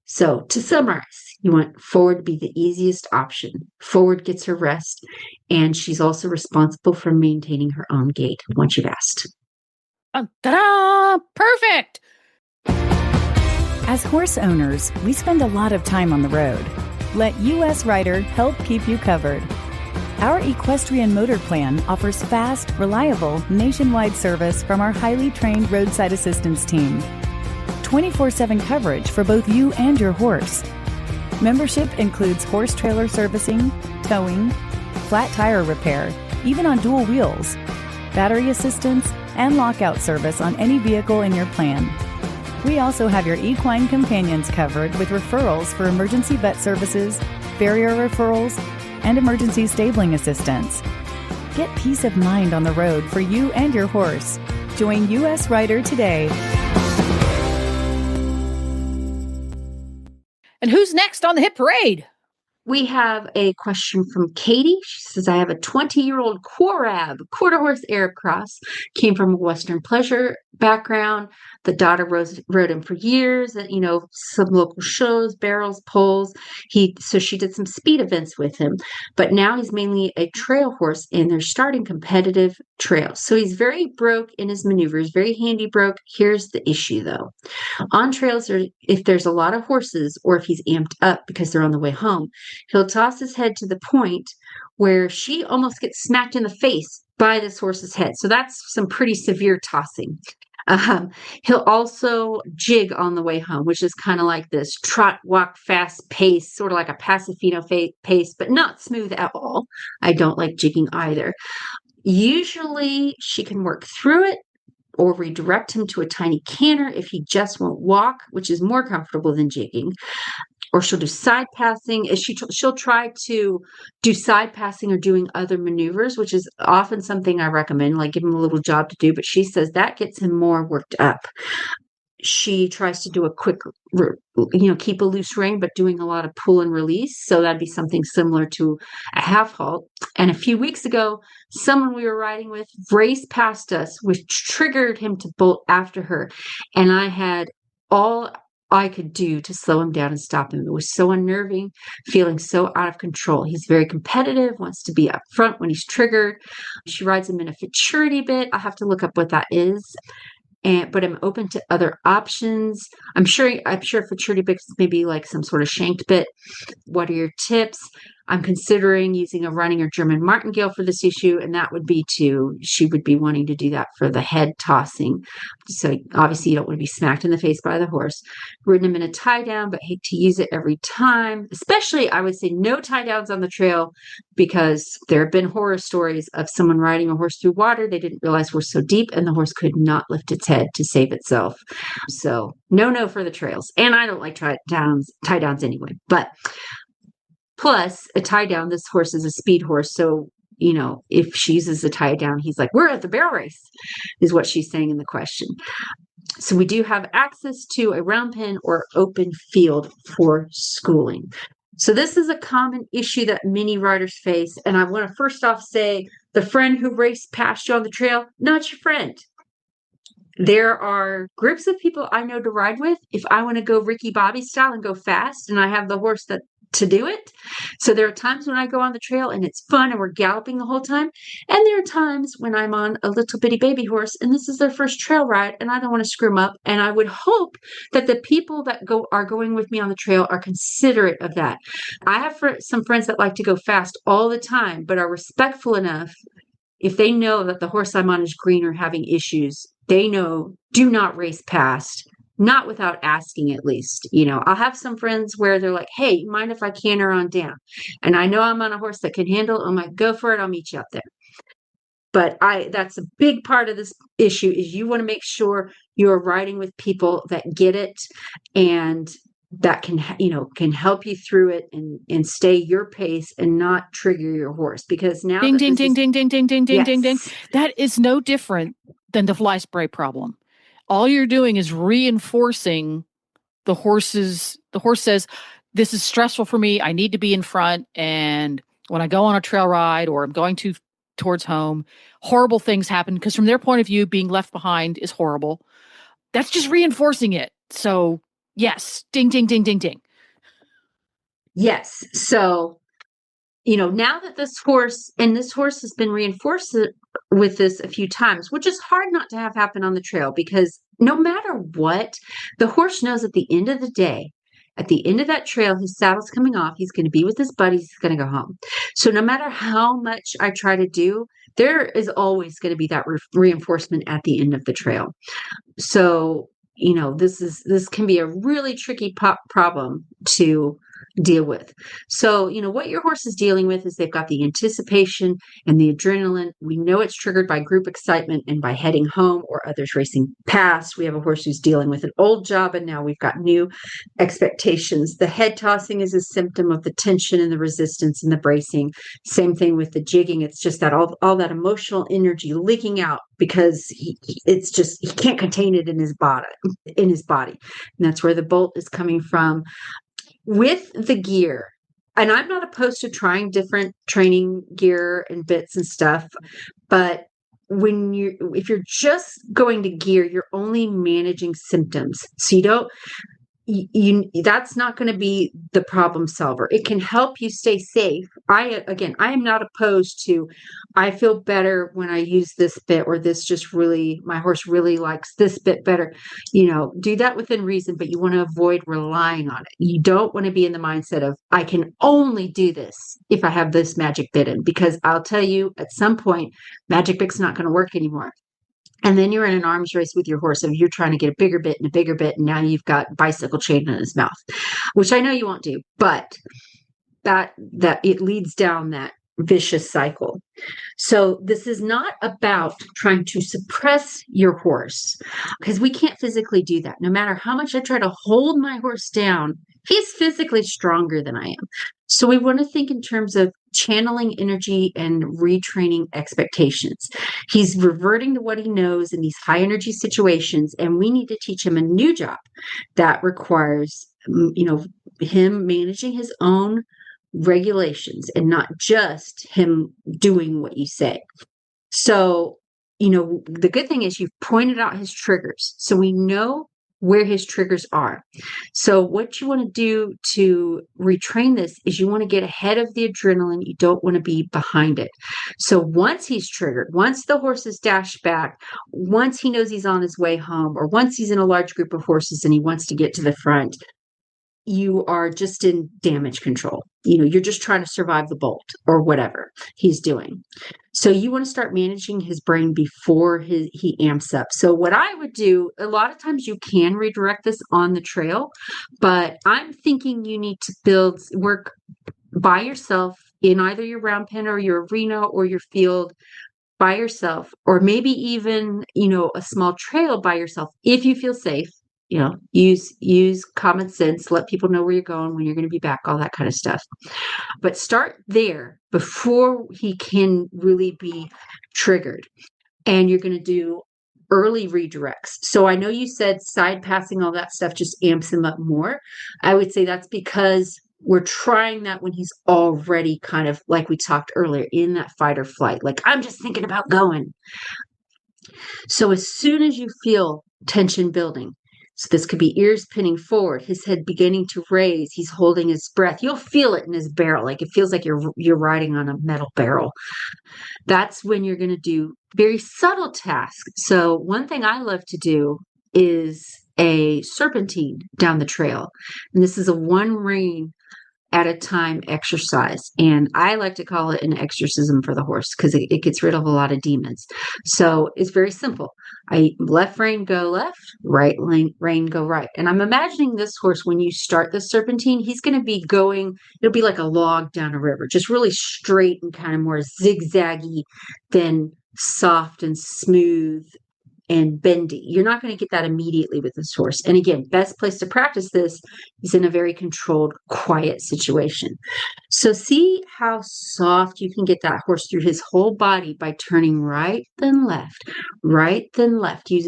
So to summarize, you want forward to be the easiest option. Forward gets her rest, and she's also responsible for maintaining her own gait once you've asked. Ta-da! Perfect! As horse owners, we spend a lot of time on the road. Let US Rider help keep you covered. Our equestrian motor plan offers fast, reliable, nationwide service from our highly trained roadside assistance team. 24/7 coverage for both you and your horse. Membership includes horse trailer servicing, towing, flat tire repair, even on dual wheels, battery assistance, and lockout service on any vehicle in your plan. We also have your equine companions covered with referrals for emergency vet services, farrier referrals, and emergency stabling assistance. Get peace of mind on the road for you and your horse. Join US Rider today. And who's next on the hit parade? We have a question from Katie. She says, I have a 20-year-old Quarab, quarter horse Arab cross, came from a Western pleasure background. The daughter rode him for years at, some local shows, barrels, poles. So she did some speed events with him, but now he's mainly a trail horse and they're starting competitive trails. So he's very broke in his maneuvers, very handy broke. Here's the issue though. On trails, if there's a lot of horses or if he's amped up because they're on the way home, he'll toss his head to the point where she almost gets smacked in the face by this horse's head. So that's some pretty severe tossing. He'll also jig on the way home, which is kind of like this trot, walk, fast pace, sort of like a Pasifino pace, but not smooth at all. I don't like jigging either. Usually she can work through it or redirect him to a tiny canter if he just won't walk, which is more comfortable than jigging. Or she'll do side passing. She'll try to do side passing or doing other maneuvers, which is often something I recommend, like give him a little job to do. But she says that gets him more worked up. She tries to do a quick, keep a loose rein, but doing a lot of pull and release. So that'd be something similar to a half halt. And a few weeks ago, someone we were riding with raced past us, which triggered him to bolt after her. And I had all I could do to slow him down and stop him. It was so unnerving, feeling so out of control. He's very competitive, wants to be up front when he's triggered. She rides him in a futurity bit. I'll have to look up what that is. But I'm open to other options. I'm sure futurity bits maybe like some sort of shanked bit. What are your tips? I'm considering using a running or German martingale for this issue, and that would be she would be wanting to do that for the head tossing. So obviously you don't want to be smacked in the face by the horse. Ridden him in a tie down, but hate to use it every time. Especially, I would say no tie downs on the trail, because there have been horror stories of someone riding a horse through water. They didn't realize we're so deep, and the horse could not lift its head to save itself. So no for the trails. And I don't like tie downs anyway. But plus, a tie down, this horse is a speed horse. So, if she uses a tie down, he's like, we're at the barrel race, is what she's saying in the question. So we do have access to a round pen or open field for schooling. So this is a common issue that many riders face. And I want to first off say, the friend who raced past you on the trail, not your friend. There are groups of people I know to ride with if I want to go Ricky Bobby style and go fast, and I have the horse to do it. So there are times when I go on the trail and it's fun and we're galloping the whole time. And there are times when I'm on a little bitty baby horse and this is their first trail ride and I don't want to screw them up. And I would hope that the people that are going with me on the trail are considerate of that. I have some friends that like to go fast all the time, but are respectful enough. If they know that the horse I'm on is green or having issues, they know, do not race past. Not without asking, at least. I'll have some friends where they're like, hey, mind if I canter on down? And I know I'm on a horse that can handle. I'm like, go for it. I'll meet you up there. But that's a big part of this issue is you want to make sure you're riding with people that get it and that can help you through it and stay your pace and not trigger your horse. Because now ding, ding, ding, ding, ding, ding, ding, ding, ding, ding. That is no different than the fly spray problem. All you're doing is reinforcing the horse says, this is stressful for me. I need to be in front. And when I go on a trail ride or I'm going towards home, horrible things happen because from their point of view, being left behind is horrible. That's just reinforcing it. So yes, ding, ding, ding, ding, ding. Yes. So, now that this horse has been reinforced with this a few times, which is hard not to have happen on the trail, because no matter what, the horse knows at the end of the day, at the end of that trail, his saddle's coming off. He's going to be with his buddies. He's going to go home. So no matter how much I try to do, there is always going to be that reinforcement at the end of the trail. So, this can be a really tricky problem to deal with. So, what your horse is dealing with is they've got the anticipation and the adrenaline. We know it's triggered by group excitement and by heading home or others racing past. We have a horse who's dealing with an old job and now we've got new expectations. The head tossing is a symptom of the tension and the resistance and the bracing. Same thing with the jigging. It's just that all that emotional energy leaking out because he can't contain it in his body. And that's where the bolt is coming from. With the gear, and I'm not opposed to trying different training gear and bits and stuff, but if you're just going to gear, you're only managing symptoms. So that's not going to be the problem solver. It can help you stay safe. I am not opposed to, I feel better when I use this bit, or this just really, my horse really likes this bit better. Do that within reason, but you want to avoid relying on it. You don't want to be in the mindset of, I can only do this if I have this magic bit in, because I'll tell you, at some point, magic bit's not going to work anymore. And then you're in an arms race with your horse, and you're trying to get a bigger bit and a bigger bit, and now you've got bicycle chain in his mouth, which I know you won't do, but that it leads down that vicious cycle. So this is not about trying to suppress your horse, because we can't physically do that. No matter how much I try to hold my horse down, he's physically stronger than I am. So we want to think in terms of channeling energy and retraining expectations. He's reverting to what he knows in these high energy situations, and we need to teach him a new job that requires, him managing his own regulations and not just him doing what you say. So, the good thing is you've pointed out his triggers, so we know where his triggers are. So what you want to do to retrain this is you want to get ahead of the adrenaline. You don't want to be behind it. So once he's triggered, once the horse is dashed back, once he knows he's on his way home, or once he's in a large group of horses and he wants to get to the front, you are just in damage control. You're just trying to survive the bolt or whatever he's doing. So you want to start managing his brain before he amps up. So what I would do, a lot of times you can redirect this on the trail, but I'm thinking you need to work by yourself in either your round pen or your arena or your field by yourself, or maybe even, a small trail by yourself if you feel safe. Use common sense, let people know where you're going, when you're going to be back, all that kind of stuff. But start there before he can really be triggered. And you're going to do early redirects. So I know you said side passing, all that stuff just amps him up more. I would say that's because we're trying that when he's already kind of, like we talked earlier, in that fight or flight. Like, I'm just thinking about going. So as soon as you feel tension building, so this could be ears pinning forward, his head beginning to raise, he's holding his breath. You'll feel it in his barrel. Like, it feels like you're riding on a metal barrel. That's when you're going to do very subtle tasks. So one thing I love to do is a serpentine down the trail. And this is a one rein at a time exercise. And I like to call it an exorcism for the horse, because it gets rid of a lot of demons. So it's very simple. Left rein, go left, right rein, go right. And I'm imagining this horse, when you start the serpentine, he's going to be going, it'll be like a log down a river, just really straight and kind of more zigzaggy than soft and smooth and bendy. You're not going to get that immediately with this horse. And again, best place to practice this is in a very controlled, quiet situation. So see how soft you can get that horse through his whole body by turning right, then left, right, then left. Use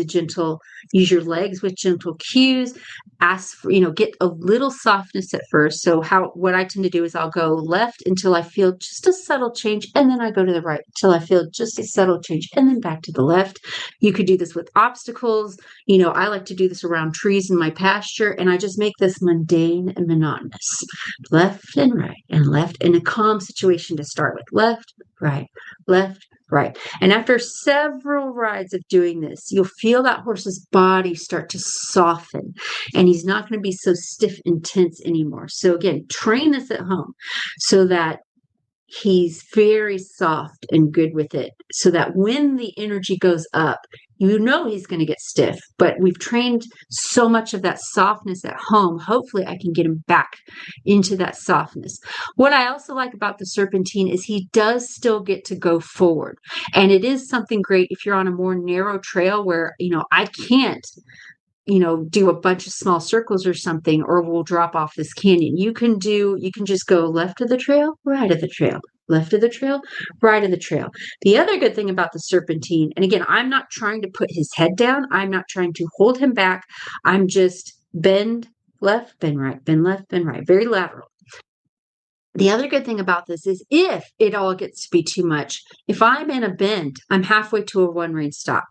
your legs with gentle cues. Ask for, get a little softness at first. So what I tend to do is I'll go left until I feel just a subtle change, and then I go to the right until I feel just a subtle change, and then back to the left. You could do this with obstacles. I like to do this around trees in my pasture, and I just make this mundane and monotonous. Left and right and left, in a calm situation to start with. Left, right, left, right. And after several rides of doing this, you'll feel that horse's body start to soften, and he's not going to be so stiff and tense anymore. So again, train this at home so that he's very soft and good with it, so that when the energy goes up, he's going to get stiff. But we've trained so much of that softness at home. Hopefully I can get him back into that softness. What I also like about the serpentine is he does still get to go forward. And it is something great if you're on a more narrow trail where, I can't do a bunch of small circles or something, or we'll drop off this canyon. You can just go left of the trail, right of the trail, left of the trail, right of the trail. The other good thing about the serpentine, and again, I'm not trying to put his head down. I'm not trying to hold him back. I'm just bend left, bend right, bend left, bend right, very lateral. The other good thing about this is if it all gets to be too much, if I'm in a bend, I'm halfway to a one rein stop.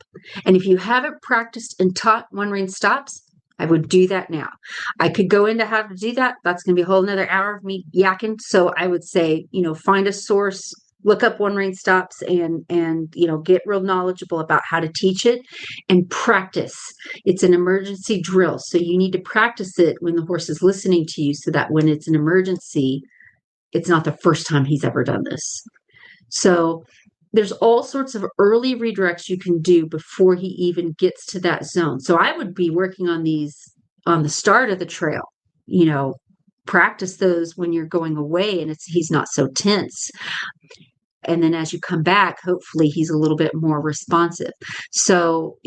And if you haven't practiced and taught one rein stops, I would do that now. I could go into how to do that. That's going to be a whole another hour of me yakking. So I would say, find a source, look up one rein stops and, get real knowledgeable about how to teach it and practice. It's an emergency drill. So you need to practice it when the horse is listening to you so that when it's an emergency, it's not the first time he's ever done this. So there's all sorts of early redirects you can do before he even gets to that zone. So I would be working on these on the start of the trail, practice those when you're going away and he's not so tense. And then as you come back, hopefully he's a little bit more responsive. So,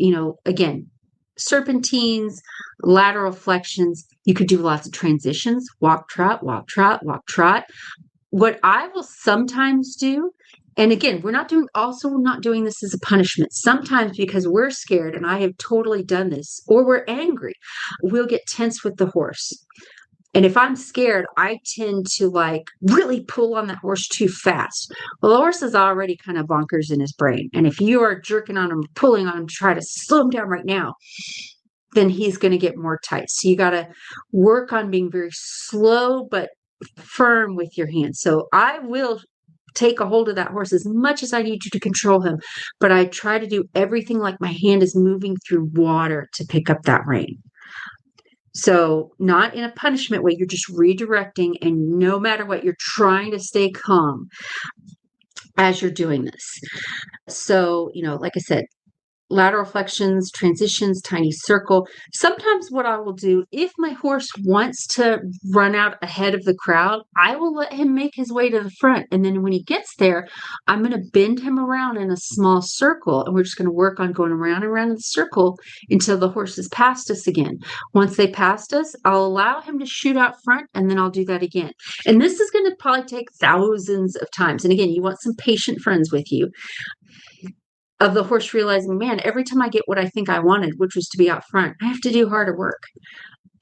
again, serpentines, lateral flexions, you could do lots of transitions, walk, trot, walk, trot, walk, trot. What I will sometimes do, and again, we're not doing this as a punishment. Sometimes because we're scared, and I have totally done this, or we're angry, we'll get tense with the horse. And if I'm scared, I tend to really pull on that horse too fast. Well, the horse is already kind of bonkers in his brain. And if you are jerking on him, pulling on him, try to slow him down right now, then he's going to get more tight. So you got to work on being very slow, but firm with your hands. So I will take a hold of that horse as much as I need you to control him. But I try to do everything like my hand is moving through water to pick up that rein. So not in a punishment way, you're just redirecting, and no matter what, you're trying to stay calm as you're doing this. So, like I said, lateral flexions, transitions, tiny circle. Sometimes what I will do, if my horse wants to run out ahead of the crowd, I will let him make his way to the front. And then when he gets there, I'm going to bend him around in a small circle. And we're just going to work on going around and around in the circle until the horse has passed us again. Once they passed us, I'll allow him to shoot out front, and then I'll do that again. And this is going to probably take thousands of times. And again, you want some patient friends with you. Of the horse realizing, man, every time I get what I think I wanted, which was to be out front, I have to do harder work.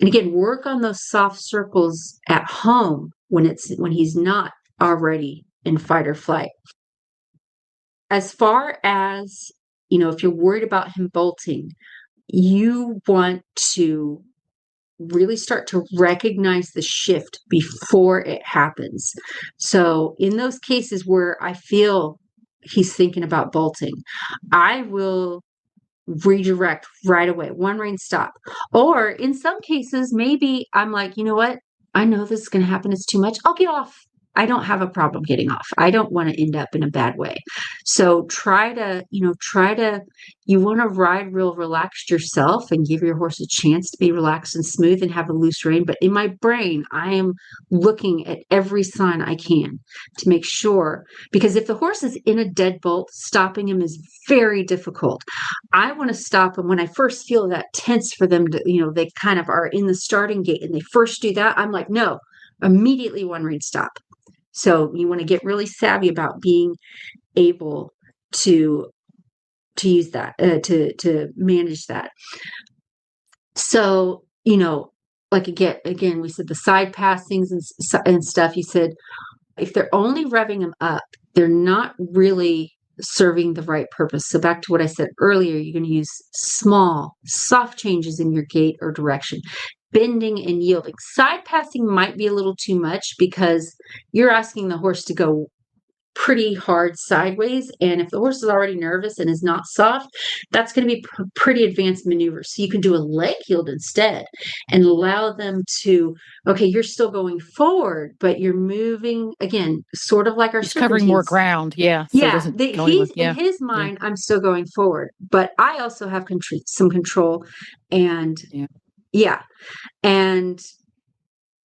And again, work on those soft circles at home when he's not already in fight or flight. As far as, if you're worried about him bolting, you want to really start to recognize the shift before it happens. So in those cases where I feel he's thinking about bolting, I will redirect right away, one rein stop. Or in some cases, maybe I'm like, you know what? I know this is going to happen. It's too much. I'll get off. I don't have a problem getting off. I don't want to end up in a bad way. So you want to ride real relaxed yourself and give your horse a chance to be relaxed and smooth and have a loose rein. But in my brain, I am looking at every sign I can to make sure, because if the horse is in a deadbolt, stopping him is very difficult. I want to stop him when I first feel that tense for them to, they kind of are in the starting gate and they first do that. I'm like, no, immediately one rein stop. So you want to get really savvy about being able to use that, to manage that. So, like again, we said the side passings and stuff. You said if they're only revving them up, they're not really serving the right purpose. So back to what I said earlier, you're going to use small, soft changes in your gait or direction. Bending and yielding. Side passing might be a little too much because you're asking the horse to go pretty hard sideways. And if the horse is already nervous and is not soft, that's going to be pretty advanced maneuver. So you can do a leg yield instead and allow them to, okay, you're still going forward, but you're moving again, sort of like our covering more ground. Yeah. So yeah. In his mind, I'm still going forward, but I also have some control and yeah. And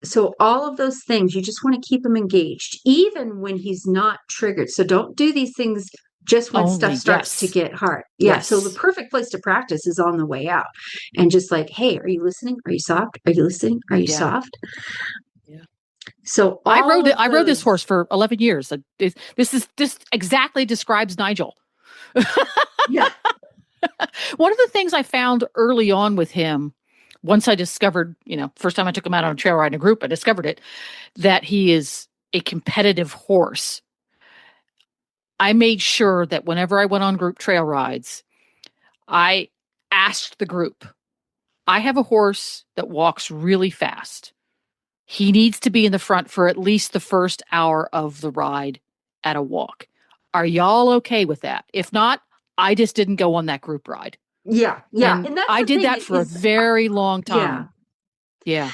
so all of those things, you just want to keep him engaged, even when he's not triggered. So don't do these things just when stuff starts to get hard. Yeah. Yes. So the perfect place to practice is on the way out. And just like, hey, are you listening? Are you soft? Are you listening? Are you soft? Yeah. So I rode this horse for 11 years. This exactly describes Nigel. Yeah. One of the things I found early on with him, once I discovered, first time I took him out on a trail ride in a group, I discovered it, that he is a competitive horse. I made sure that whenever I went on group trail rides, I asked the group, I have a horse that walks really fast. He needs to be in the front for at least the first hour of the ride at a walk. Are y'all okay with that? If not, I just didn't go on that group ride. Yeah. And that's I did that for a very long time. Yeah.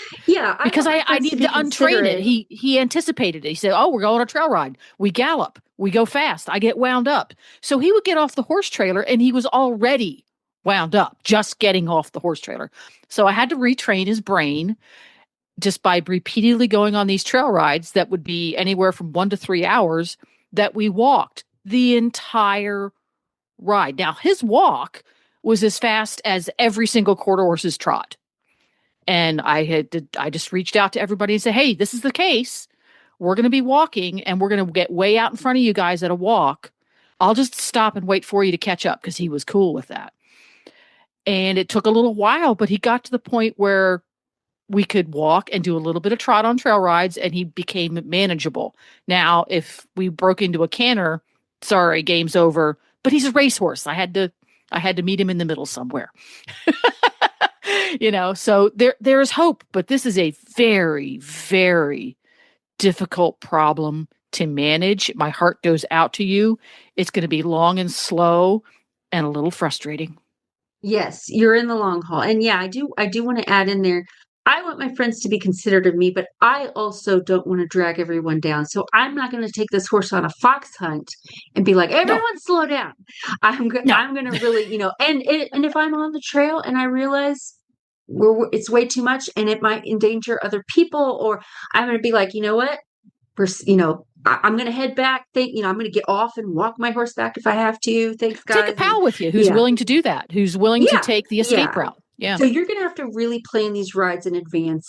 Because I needed to untrain it. He anticipated it. He said, oh, we're going on a trail ride. We gallop. We go fast. I get wound up. So he would get off the horse trailer and he was already wound up, just getting off the horse trailer. So I had to retrain his brain just by repeatedly going on these trail rides that would be anywhere from 1 to 3 hours that we walked the entire ride. Now, his walk was as fast as every single quarter horse's trot. And I just reached out to everybody and said, hey, this is the case. We're going to be walking and we're going to get way out in front of you guys at a walk. I'll just stop and wait for you to catch up, because he was cool with that. And it took a little while, but he got to the point where we could walk and do a little bit of trot on trail rides, and he became manageable. Now, if we broke into a canter, sorry, game's over. But he's a racehorse. I had to meet him in the middle somewhere. So there's hope, but this is a very, very difficult problem to manage. My heart goes out to you. It's going to be long and slow and a little frustrating. Yes, you're in the long haul. And yeah, I do want to add in there, I want my friends to be considerate of me, but I also don't want to drag everyone down. So I'm not going to take this horse on a fox hunt and be like, everyone slow down. I'm going to really, and if I'm on the trail and I realize it's way too much and it might endanger other people, or I'm going to be like, you know what, I'm going to head back. I'm going to get off and walk my horse back if I have to. Thanks, guys. Take a pal with you who's willing to do that, who's willing to take the escape route. Yeah. So you're going to have to really plan these rides in advance.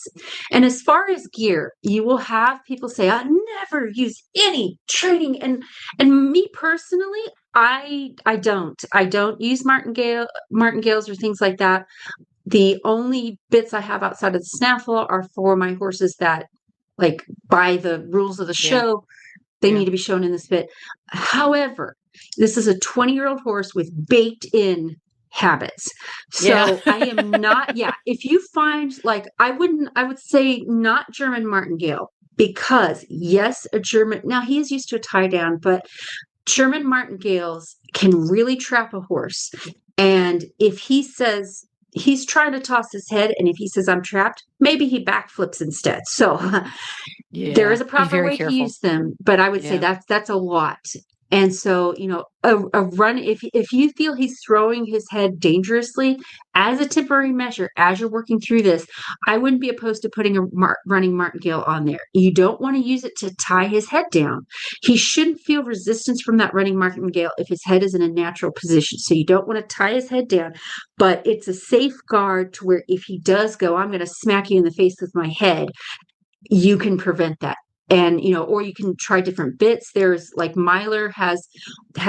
And as far as gear, you will have people say, I never use any training. And me personally, I don't use martingales or things like that. The only bits I have outside of the snaffle are for my horses that, like, by the rules of the show, they need to be shown in this bit. However, this is a 20-year-old horse with baked-in habits. So I am not, if you find, like, I would say not German martingale, because yes, now he is used to a tie down, but German martingales can really trap a horse. And if he says he's trying to toss his head, and if he says I'm trapped, maybe he backflips instead. So there is a proper way to use them, but I would say that's a lot. And so, a run, if you feel he's throwing his head dangerously, as a temporary measure, as you're working through this, I wouldn't be opposed to putting a running martingale on there. You don't want to use it to tie his head down. He shouldn't feel resistance from that running martingale if his head is in a natural position. So you don't want to tie his head down, but it's a safeguard to where if he does go, I'm going to smack you in the face with my head, you can prevent that. And, or you can try different bits. There's, like, Myler has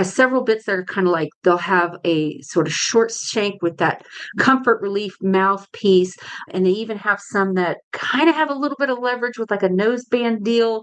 several bits that are kind of like, they'll have a sort of short shank with that comfort relief mouthpiece. And they even have some that kind of have a little bit of leverage with, like, a noseband deal.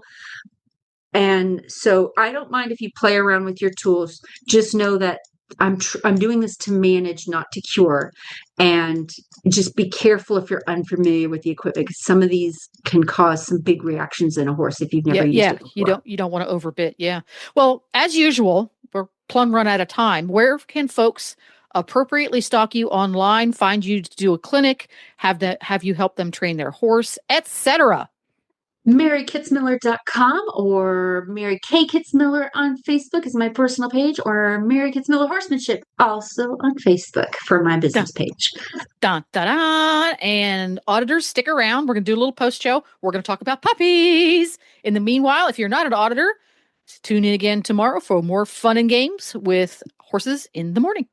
And so I don't mind if you play around with your tools. Just know that I'm doing this to manage, not to cure. And just be careful if you're unfamiliar with the equipment, because some of these can cause some big reactions in a horse if you've never used it before. You don't want to overbit. Yeah. Well, as usual, we're plumb run out of time. Where can folks appropriately stalk you online, find you to do a clinic, have you help them train their horse, etc.? MaryKitzmiller.com or Mary K. Kitzmiller on Facebook is my personal page, or Mary Kitzmiller Horsemanship also on Facebook for my business page. Dun, dun, dun. And auditors, stick around. We're going to do a little post show. We're going to talk about puppies. In the meanwhile, if you're not an auditor, tune in again tomorrow for more fun and games with Horses in the Morning.